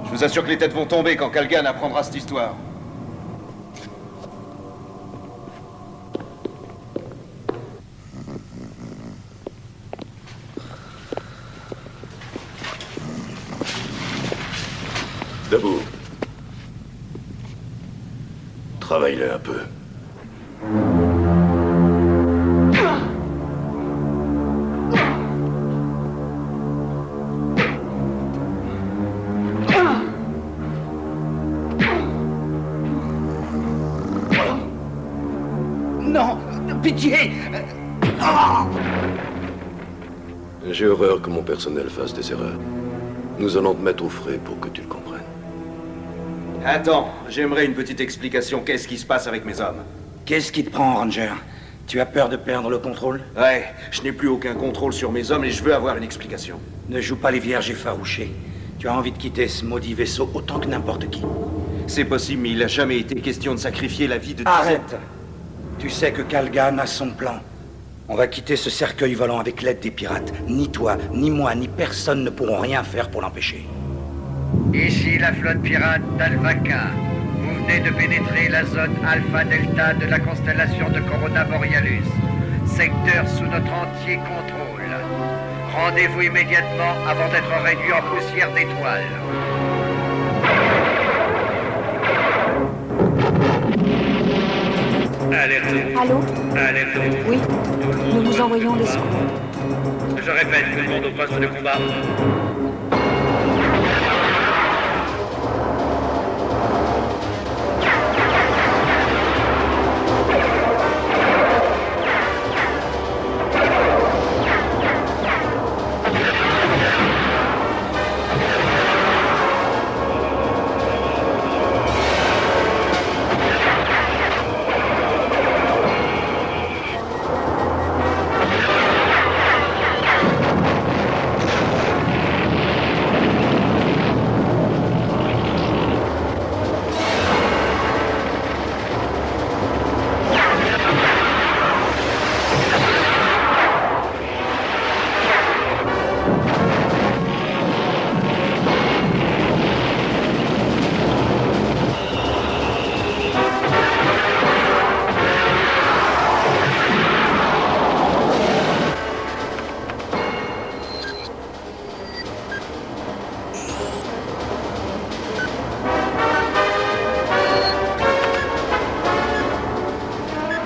Je vous assure que les têtes vont tomber quand Kalgan apprendra cette histoire. Debout. Travaille-le un peu. Non, pitié. J'ai horreur que mon personnel fasse des erreurs. Nous allons te mettre au frais pour que tu le comprennes. Attends, j'aimerais une petite explication. Qu'est-ce qui se passe avec mes hommes? Qu'est-ce qui te prend, Ranger? Tu as peur de perdre le contrôle? Ouais, je n'ai plus aucun contrôle sur mes hommes et je veux avoir une explication. Ne joue pas les vierges effarouchés. Tu as envie de quitter ce maudit vaisseau autant que n'importe qui. C'est possible, mais il n'a jamais été question de sacrifier la vie de... Arrête! Tu sais que Kalgan a son plan. On va quitter ce cercueil volant avec l'aide des pirates. Ni toi, ni moi, ni personne ne pourront rien faire pour l'empêcher. Ici la flotte pirate d'Alvaca. Vous venez de pénétrer la zone Alpha-Delta de la constellation de Corona Borealis. Secteur sous notre entier contrôle. Rendez-vous immédiatement avant d'être réduit en poussière d'étoiles. Alerte. Allô? Alerte. Oui, nous vous envoyons les secours. Je répète, tout le monde au poste de combat.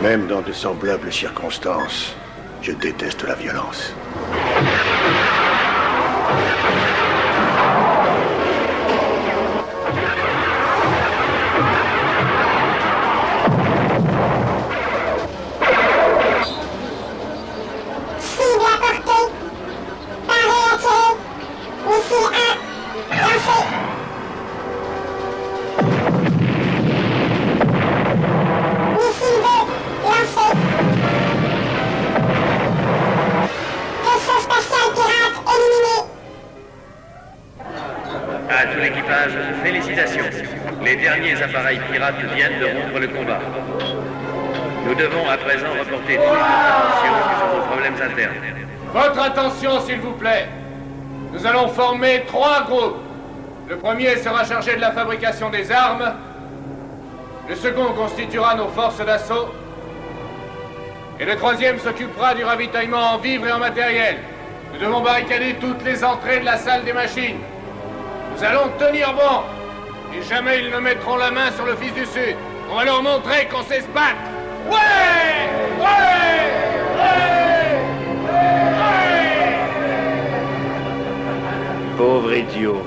Même dans de semblables circonstances, je déteste la violence. Cible à portée. Paré à tirer. Missile 1. Lancé. Missile 2. Lancé. Vaisseau spatial pirate éliminé. À tout l'équipage, félicitations. Les derniers appareils pirates viennent de rompre le combat. Nous devons à présent reporter toute notre attention sur nos problèmes internes. Votre attention, s'il vous plaît. Nous allons former 3 groupes. Le premier sera chargé de la fabrication des armes. Le second constituera nos forces d'assaut. Et le troisième s'occupera du ravitaillement en vivres et en matériel. Nous devons barricader toutes les entrées de la salle des machines. Nous allons tenir bon. Et jamais ils ne mettront la main sur le Fils du Sud. On va leur montrer qu'on sait se battre. Ouais! Ouais! Ouais! Ouais! Pauvre idiot.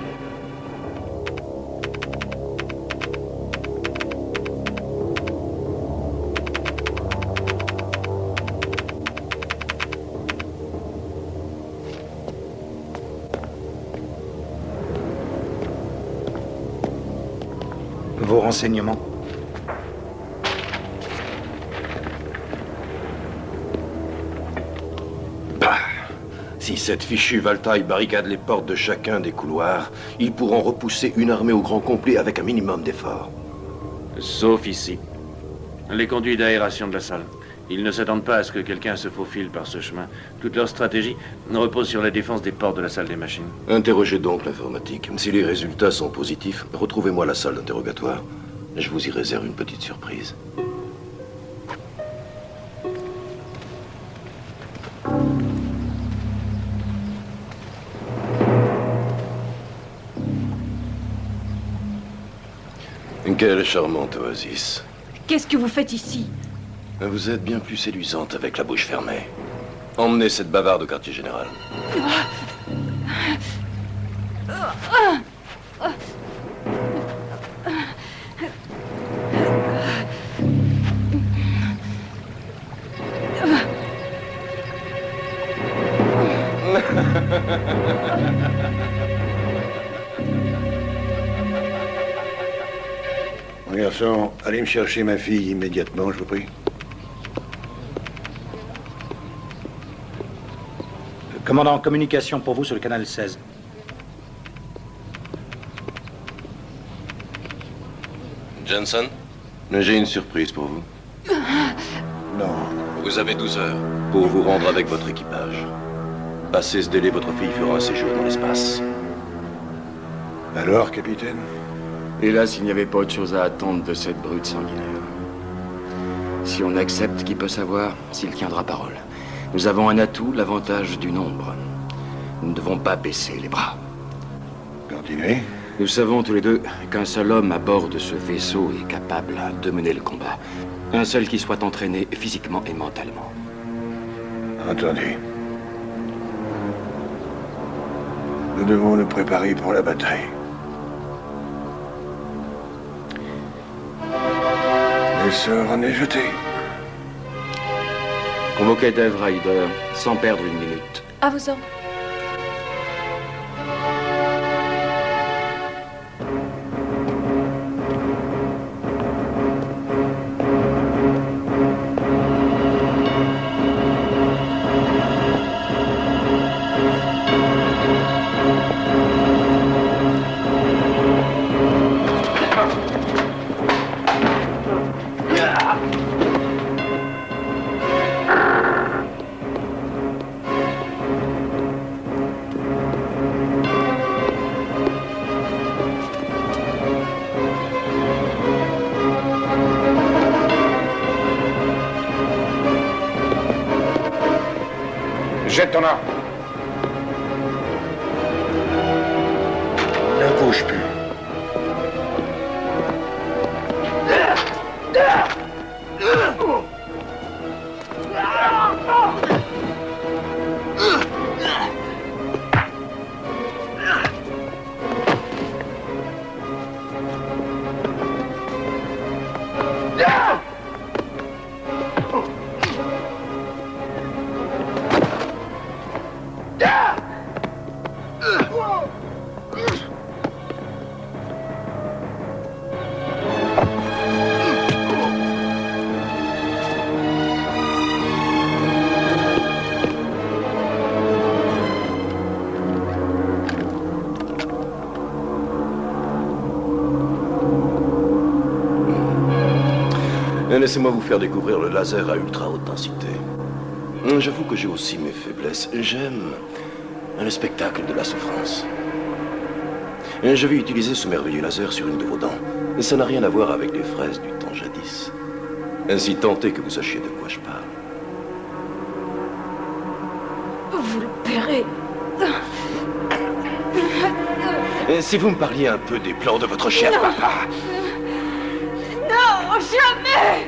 Vos renseignements? Si cette fichue Valtaille barricade les portes de chacun des couloirs, ils pourront repousser une armée au grand complet avec un minimum d'efforts. Sauf ici. Les conduits d'aération de la salle. Ils ne s'attendent pas à ce que quelqu'un se faufile par ce chemin. Toute leur stratégie repose sur la défense des portes de la salle des machines. Interrogez donc l'informatique. Si les résultats sont positifs, retrouvez-moi la salle d'interrogatoire. Je vous y réserve une petite surprise. Quelle charmante oasis. Qu'est-ce que vous faites ici? Vous êtes bien plus séduisante avec la bouche fermée. Emmenez cette bavarde au quartier général. Garçon, allez me chercher ma fille immédiatement, je vous prie. Commandant, communication pour vous sur le canal 16. Jensen, j'ai une surprise pour vous. Non. Vous avez 12 heures pour vous rendre avec votre équipage. Passé ce délai, votre fille fera un séjour dans l'espace. Alors, capitaine? Hélas, il n'y avait pas autre chose à attendre de cette brute sanguinaire. Si on accepte, qui peut savoir s'il tiendra parole? Nous avons un atout, l'avantage du nombre. Nous ne devons pas baisser les bras. Continuez. Nous savons tous les deux qu'un seul homme à bord de ce vaisseau est capable de mener le combat. Un seul qui soit entraîné physiquement et mentalement. Entendu. Nous devons nous préparer pour la bataille. Le sort en est jeté. Convoquez Dave Ryder sans perdre une minute. À vos ordres. Jette ton arme. Ne bouge plus. Laissez-moi vous faire découvrir le laser à ultra haute densité. J'avoue que j'ai aussi mes faiblesses. J'aime le spectacle de la souffrance. Je vais utiliser ce merveilleux laser sur une de vos dents. Ça n'a rien à voir avec les fraises du temps jadis. Ainsi tentez que vous sachiez de quoi je parle. Vous le paierez. Et si vous me parliez un peu des plans de votre cher papa. Non, jamais!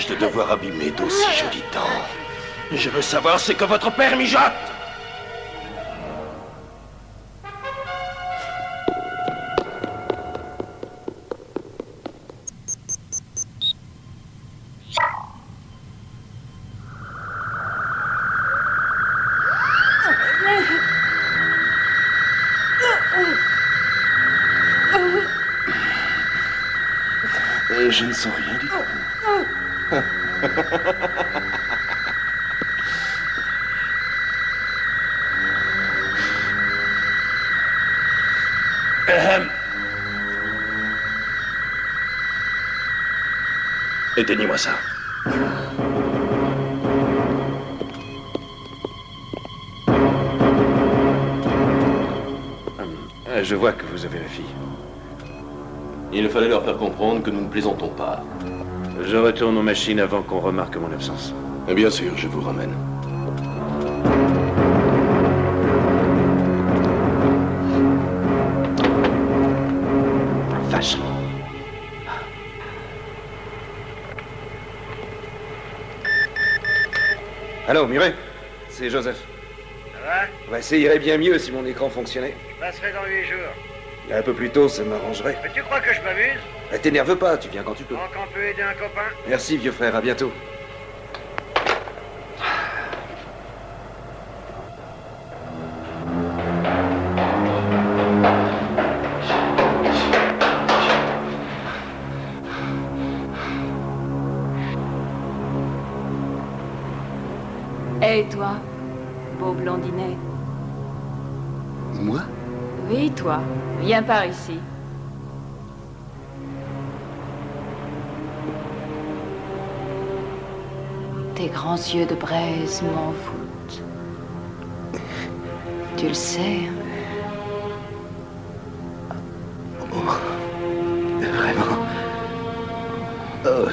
dommage de devoir abîmer d'aussi jolis dents. Je veux savoir ce que votre père mijote. Je ne sens rien du tout. Éteignez-moi ça. Je vois que vous avez la fille. Il fallait leur faire comprendre que nous ne plaisantons pas. Je retourne aux machines avant qu'on remarque mon absence. Bien sûr, je vous ramène. Vache. Allô, Muret? C'est Joseph. Ça va? Ouais, ça irait bien mieux si mon écran fonctionnait. Je passerai dans 8 jours. Un peu plus tôt, ça m'arrangerait. Mais tu crois que je m'amuse? T'énerve pas, tu viens quand tu peux. Tant qu'on peut aider un copain? Merci, vieux frère, à bientôt. Hé, toi, beau blondinet. Moi? Oui, toi. Viens par ici. Tes grands yeux de braise m'envoûtent. Tu le sais. Oh. Vraiment? Oh.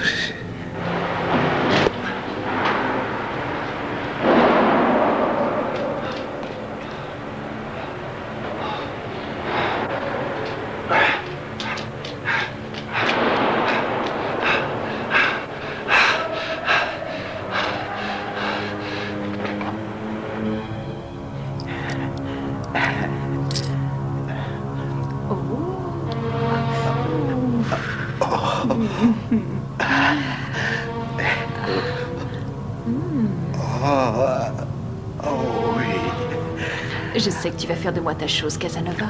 Je sais que tu vas faire de moi ta chose, Casanova.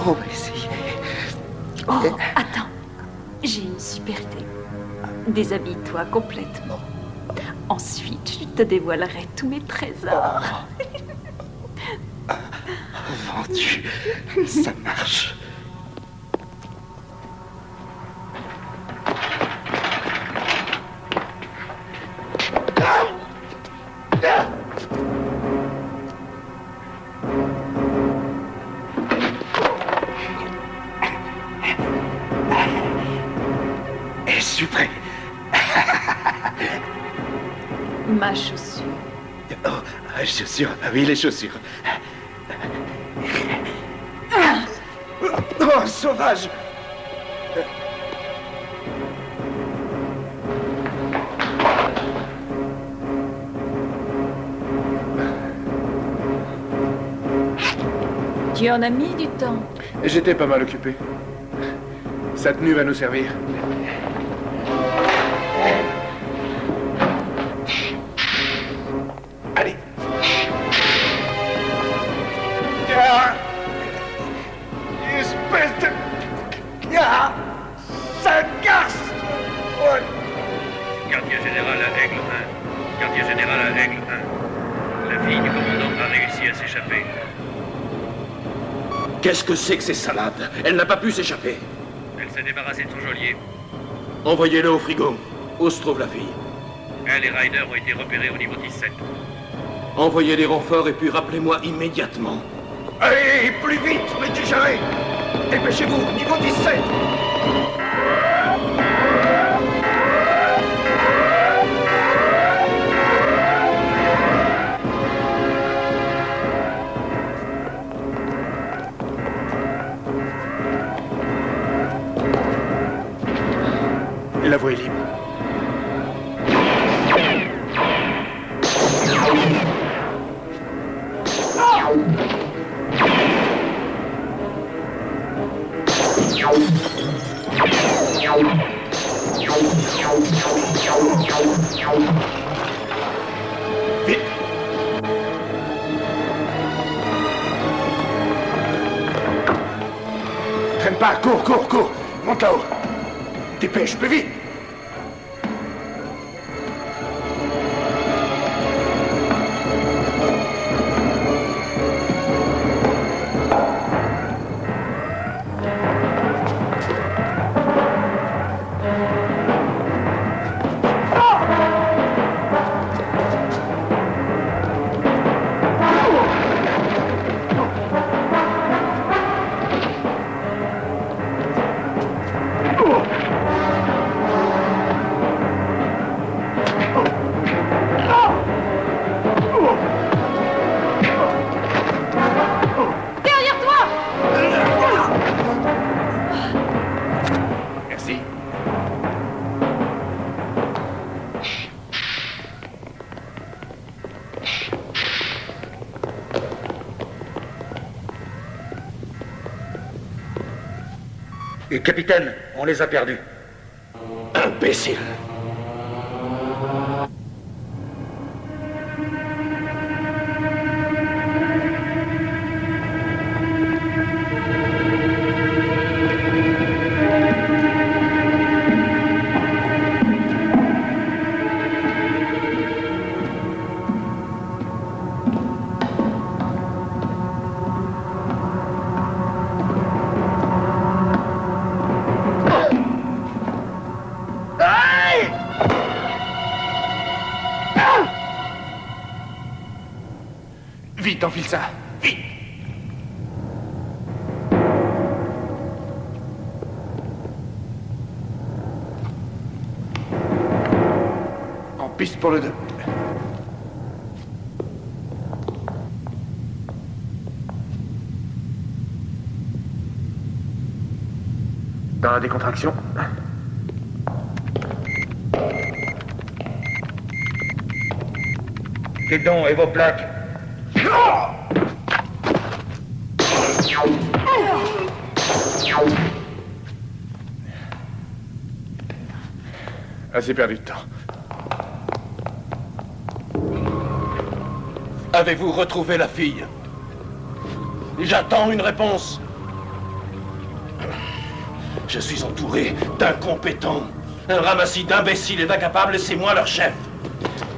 On va essayer. Oh, attends. J'ai une super idée. Déshabille-toi complètement. Ensuite, je te dévoilerai tous mes trésors. Vendu. Ça marche. Je suis prêt. Ma chaussure. Oh, chaussures. Ah oui, les chaussures. Oh, sauvage! Tu en as mis du temps. J'étais pas mal occupé. Sa tenue va nous servir. Allez. Ah, espèce de... Ah, ça casse. Ouais. Quartier général à Aigle 1. Quartier général à Aigle 1. La fille du commandant a réussi à s'échapper. Qu'est-ce que c'est que ces salades? Elle n'a pas pu s'échapper. Elle s'est débarrassée de son geôlier. Envoyez-le au frigo. Où se trouve la fille? Elle et Ryder ont été repérés au niveau 17. Envoyez des renforts et puis rappelez-moi immédiatement. Allez, plus vite, mais digérez. Dépêchez-vous, niveau 17. La voie est libre. Vite! Traîne pas, cours, cours, cours! Monte là-haut! Dépêche, plus vite! Et capitaine, on les a perdus. Imbécile! Vite, enfile ça! Vite! En piste pour le 2. Dans la décontraction. Guidon et vos plaques. Assez perdu de temps. Avez-vous retrouvé la fille? J'attends une réponse. Je suis entouré d'incompétents, un ramassis d'imbéciles et d'incapables, et c'est moi leur chef.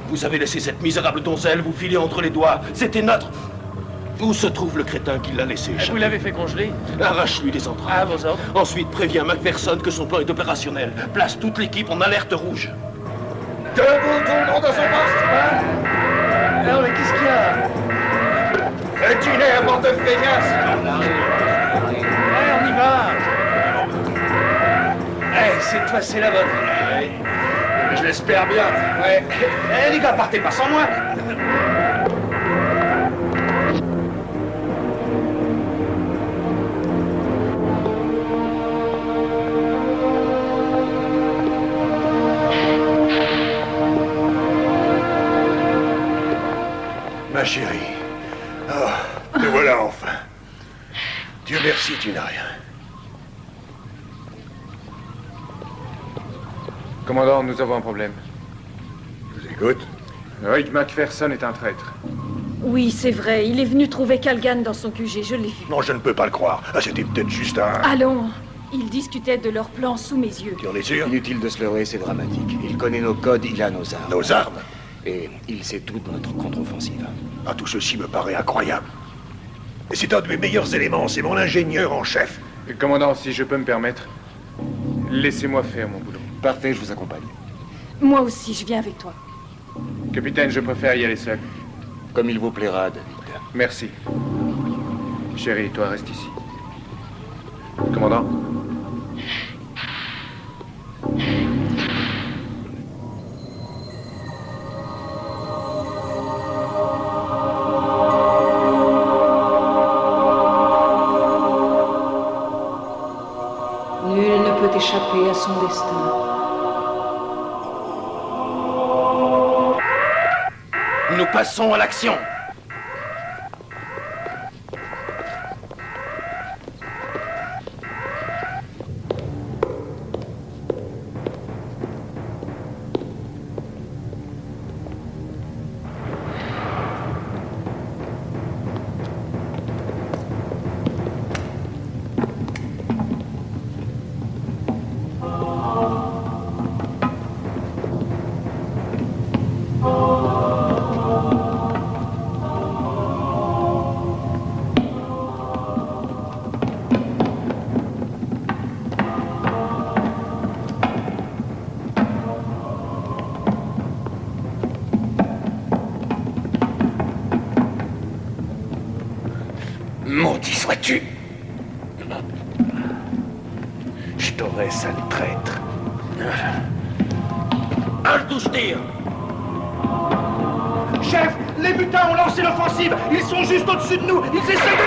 Vous avez laissé cette misérable donzelle vous filer entre les doigts. C'était notre... Où se trouve le crétin qui l'a laissé échapper? Vous l'avez fait congeler? Arrache-lui les entrailles. À vos ordres. Ensuite, préviens McPherson que son plan est opérationnel. Place toute l'équipe en alerte rouge. Debout, tout le monde à son poste, hein? Alors, mais qu'est-ce qu'il y a? Reculez, bande de feignasses! Ouais, on y va! Eh, cette fois, c'est la bonne. Ouais. Je l'espère bien. Ouais. Eh, les gars, partez pas sans moi! Ma chérie. Oh, te voilà enfin. Dieu merci, tu n'as rien. Commandant, nous avons un problème. Je vous écoute. Rick McPherson est un traître. Oui, c'est vrai. Il est venu trouver Calgan dans son QG. Je l'ai vu. Non, je ne peux pas le croire. Ah, c'était peut-être juste un... Allons. Ils discutaient de leur plan sous mes yeux. Tu en es sûr? Inutile de se leurrer, c'est dramatique. Il connaît nos codes, il a nos armes. Nos armes? Et il sait tout de notre contre-offensive. Ah, tout ceci me paraît incroyable. Et c'est un de mes meilleurs éléments, c'est mon ingénieur en chef. Commandant, si je peux me permettre, laissez-moi faire mon boulot. Parfait, je vous accompagne. Moi aussi, je viens avec toi. Capitaine, je préfère y aller seul. Comme il vous plaira, David. Merci. Chérie, toi, reste ici. Commandant? Nul ne peut échapper à son destin. Nous passons à l'action. Maudit sois-tu! Je t'aurai, sale traître. Al-Touchtir! Chef, les mutins ont lancé l'offensive. Ils sont juste au-dessus de nous. Ils essaient de...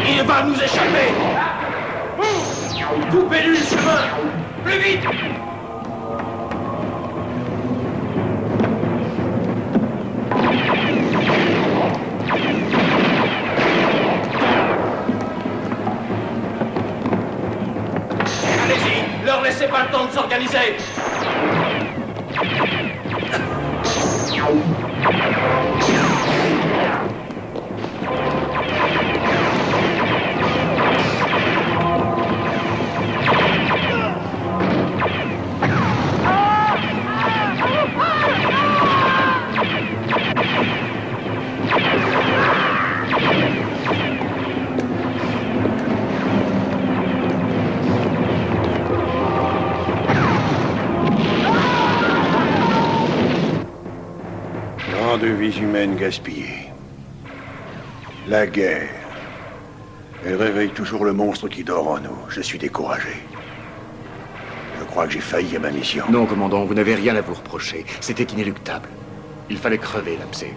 Il va nous échapper! Coupez-lui le chemin! Plus vite! Allez-y! Leur laissez pas le temps de s'organiser! Tant de vies humaines gaspillées. La guerre. Elle réveille toujours le monstre qui dort en nous. Je suis découragé. Je crois que j'ai failli à ma mission. Non, commandant, vous n'avez rien à vous reprocher. C'était inéluctable. Il fallait crever, l'abcès.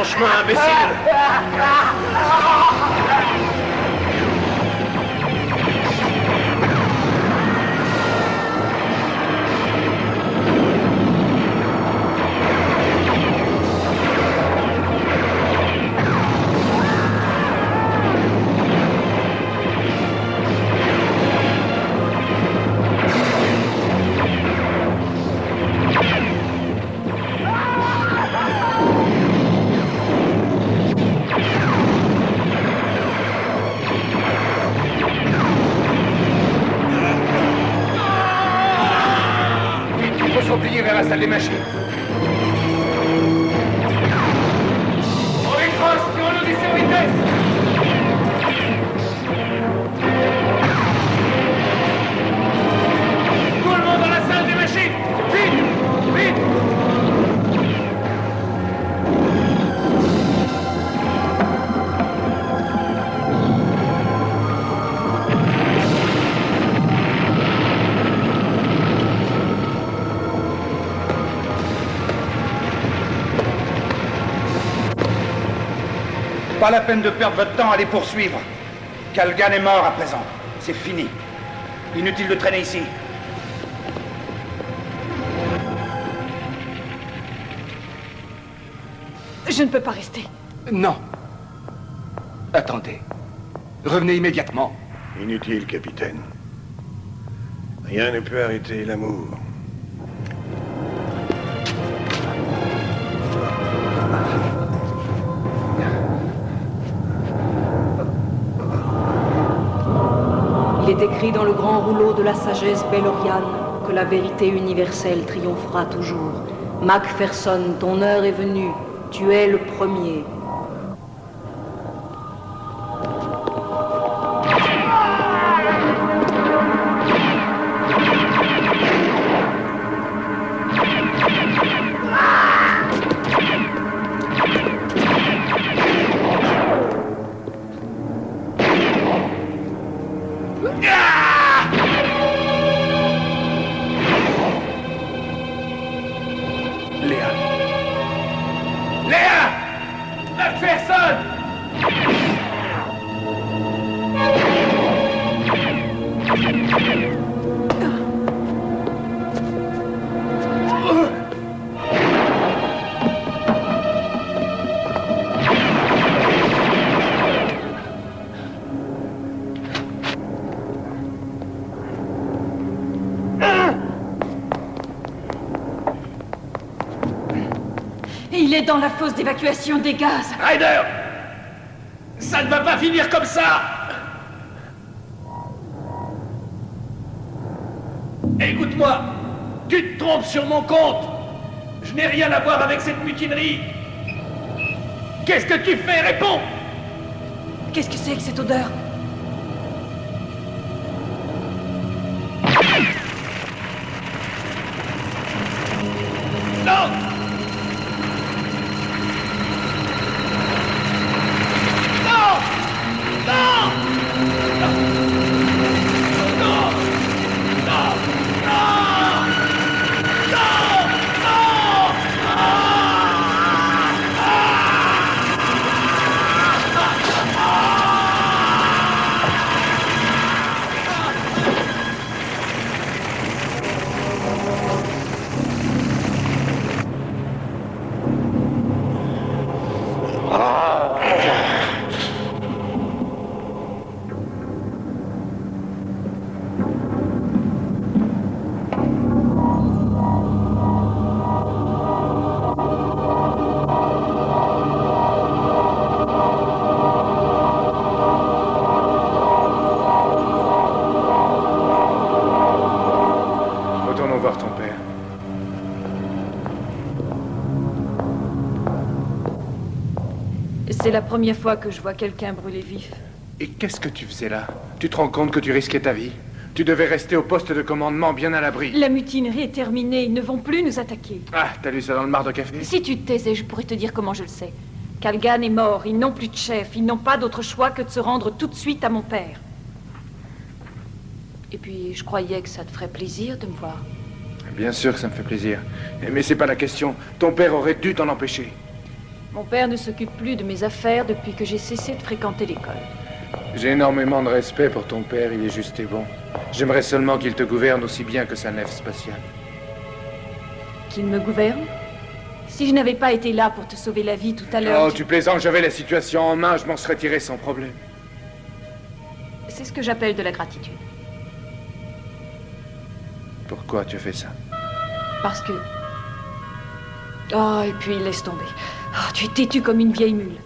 Chemin, imbécile! Vers la salle des machines. On décroche, tirons-nous du vitesse. Tout le monde dans la salle des machines. Vite, vite. Pas la peine de perdre votre temps à les poursuivre. Kalgan est mort à présent. C'est fini. Inutile de traîner ici. Je ne peux pas rester. Non. Attendez. Revenez immédiatement. Inutile, capitaine. Rien ne peut arrêter l'amour. Il est écrit dans le grand rouleau de la sagesse belloriane que la vérité universelle triomphera toujours, Macpherson, ton heure est venue. Tu es le premier. Il est dans la fosse d'évacuation des gaz. Ryder! Ça ne va pas finir comme ça! Écoute-moi, tu te trompes sur mon compte. Je n'ai rien à voir avec cette mutinerie. Qu'est-ce que tu fais? Réponds! Qu'est-ce que c'est que cette odeur? Non! C'est la première fois que je vois quelqu'un brûler vif. Et qu'est-ce que tu faisais là? Tu te rends compte que tu risquais ta vie? Tu devais rester au poste de commandement bien à l'abri. La mutinerie est terminée, ils ne vont plus nous attaquer. Ah, t'as lu ça dans le mar de café? Si tu te taisais, je pourrais te dire comment je le sais. Calgan est mort, ils n'ont plus de chef, ils n'ont pas d'autre choix que de se rendre tout de suite à mon père. Et puis, je croyais que ça te ferait plaisir de me voir. Bien sûr que ça me fait plaisir. Mais c'est pas la question. Ton père aurait dû t'en empêcher. Mon père ne s'occupe plus de mes affaires depuis que j'ai cessé de fréquenter l'école. J'ai énormément de respect pour ton père, il est juste et bon. J'aimerais seulement qu'il te gouverne aussi bien que sa nef spatiale. Qu'il me gouverne? Si je n'avais pas été là pour te sauver la vie tout à l'heure... Oh, tu plaisantes, j'avais la situation en main, je m'en serais tiré sans problème. C'est ce que j'appelle de la gratitude. Pourquoi tu as fait ça? Parce que... Oh, et puis laisse tomber. Oh, tu es têtu comme une vieille mule.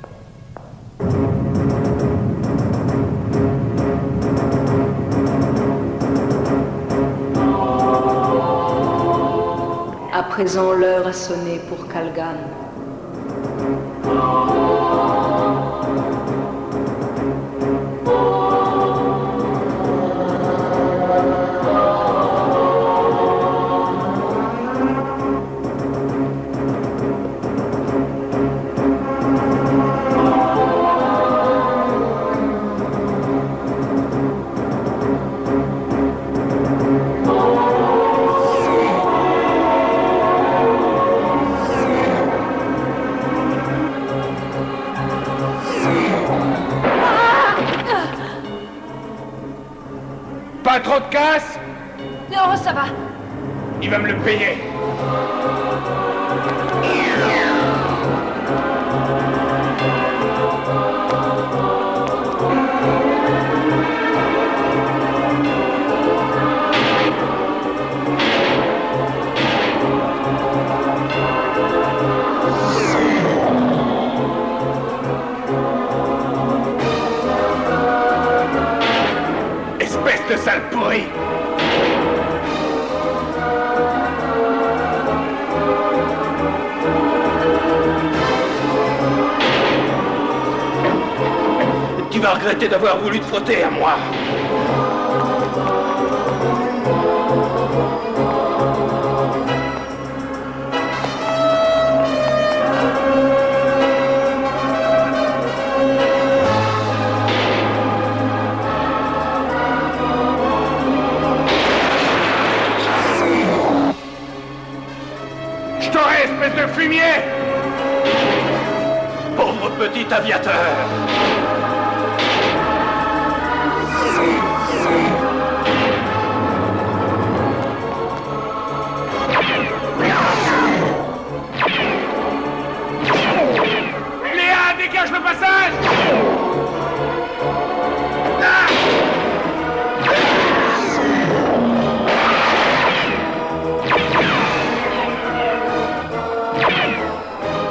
À présent, l'heure a sonné pour Calgan. Pas trop de casse? Non, ça va. Il va me le payer. Espèce de sale pourri! vas regretter d'avoir voulu te frotter à moi. Je t'aurai, espèce de fumier! Pauvre petit aviateur! Léa, dégage le passage!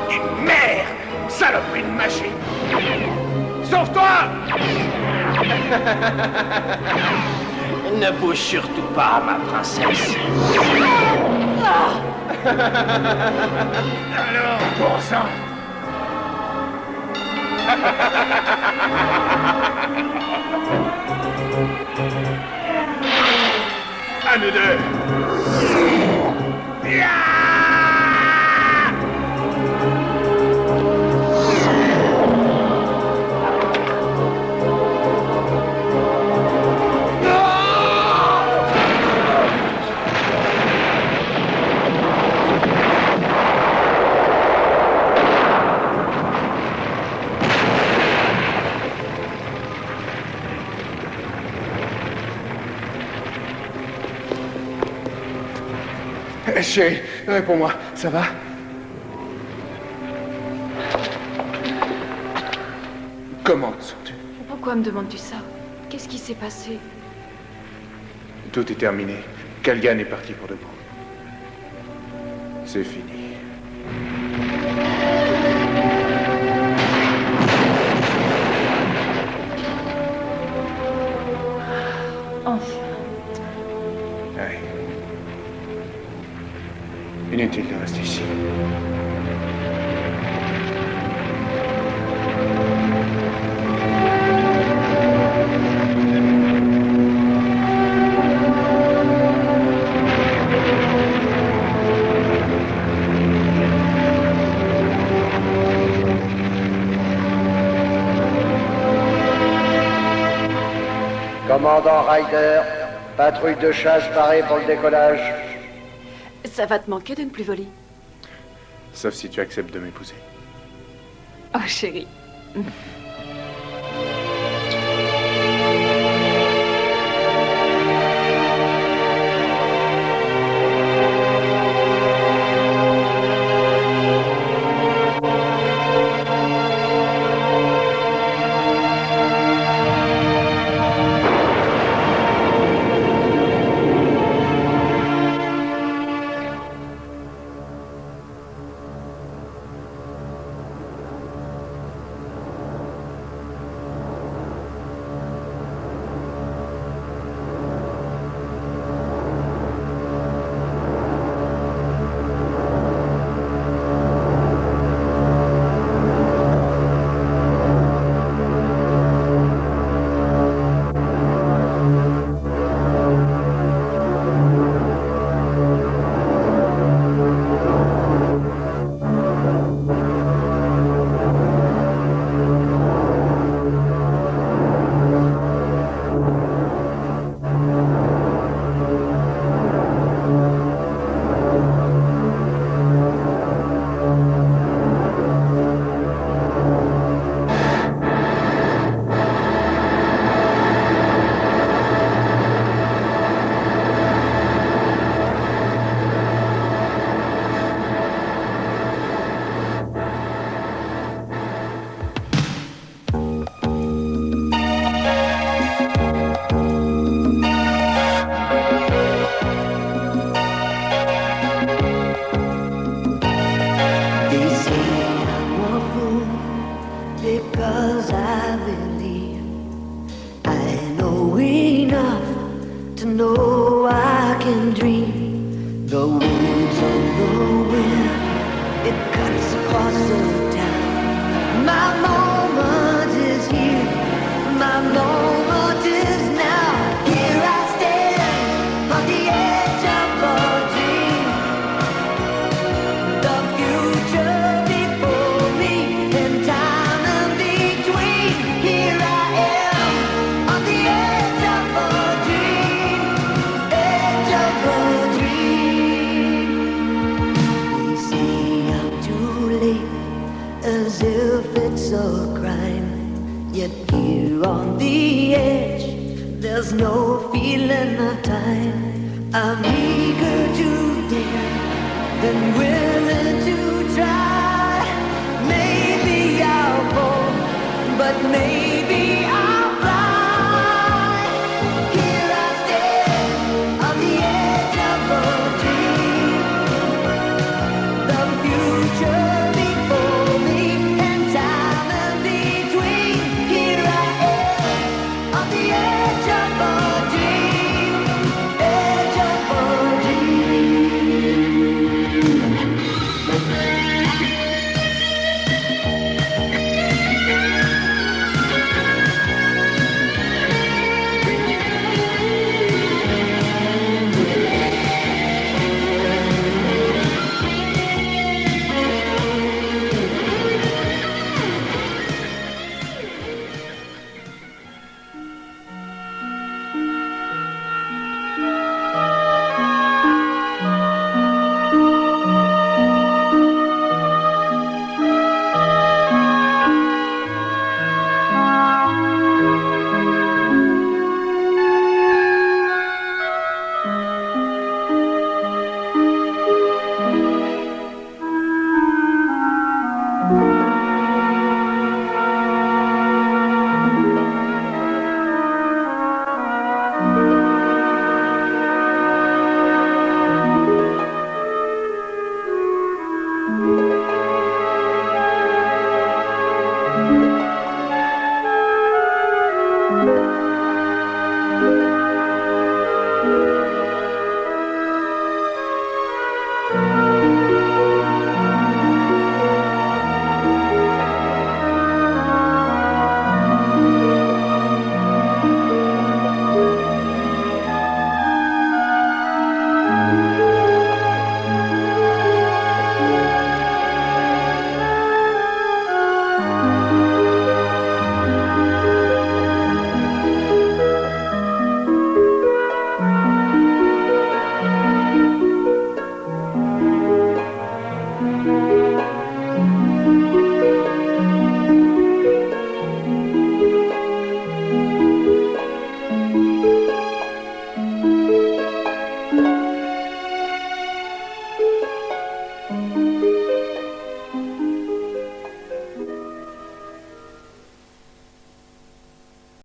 Et merde! Saloperie de machine! Sauve-toi! Ne bouge surtout pas, ma princesse. Alors, bon sang! À nous deux! Chérie, réponds-moi, ça va? Comment te sens-tu? Pourquoi me demandes-tu ça? Qu'est-ce qui s'est passé? Tout est terminé. Kalgan est parti pour de bon. C'est fini. Enfin. Ouais. Inutile de rester ici. Commandant Ryder, patrouille de chasse parée pour le décollage. Ça va te manquer de ne plus voler. Sauf si tu acceptes de m'épouser. Oh, chérie. I'm eager to dare, then willing to try. Maybe I'll fall, but maybe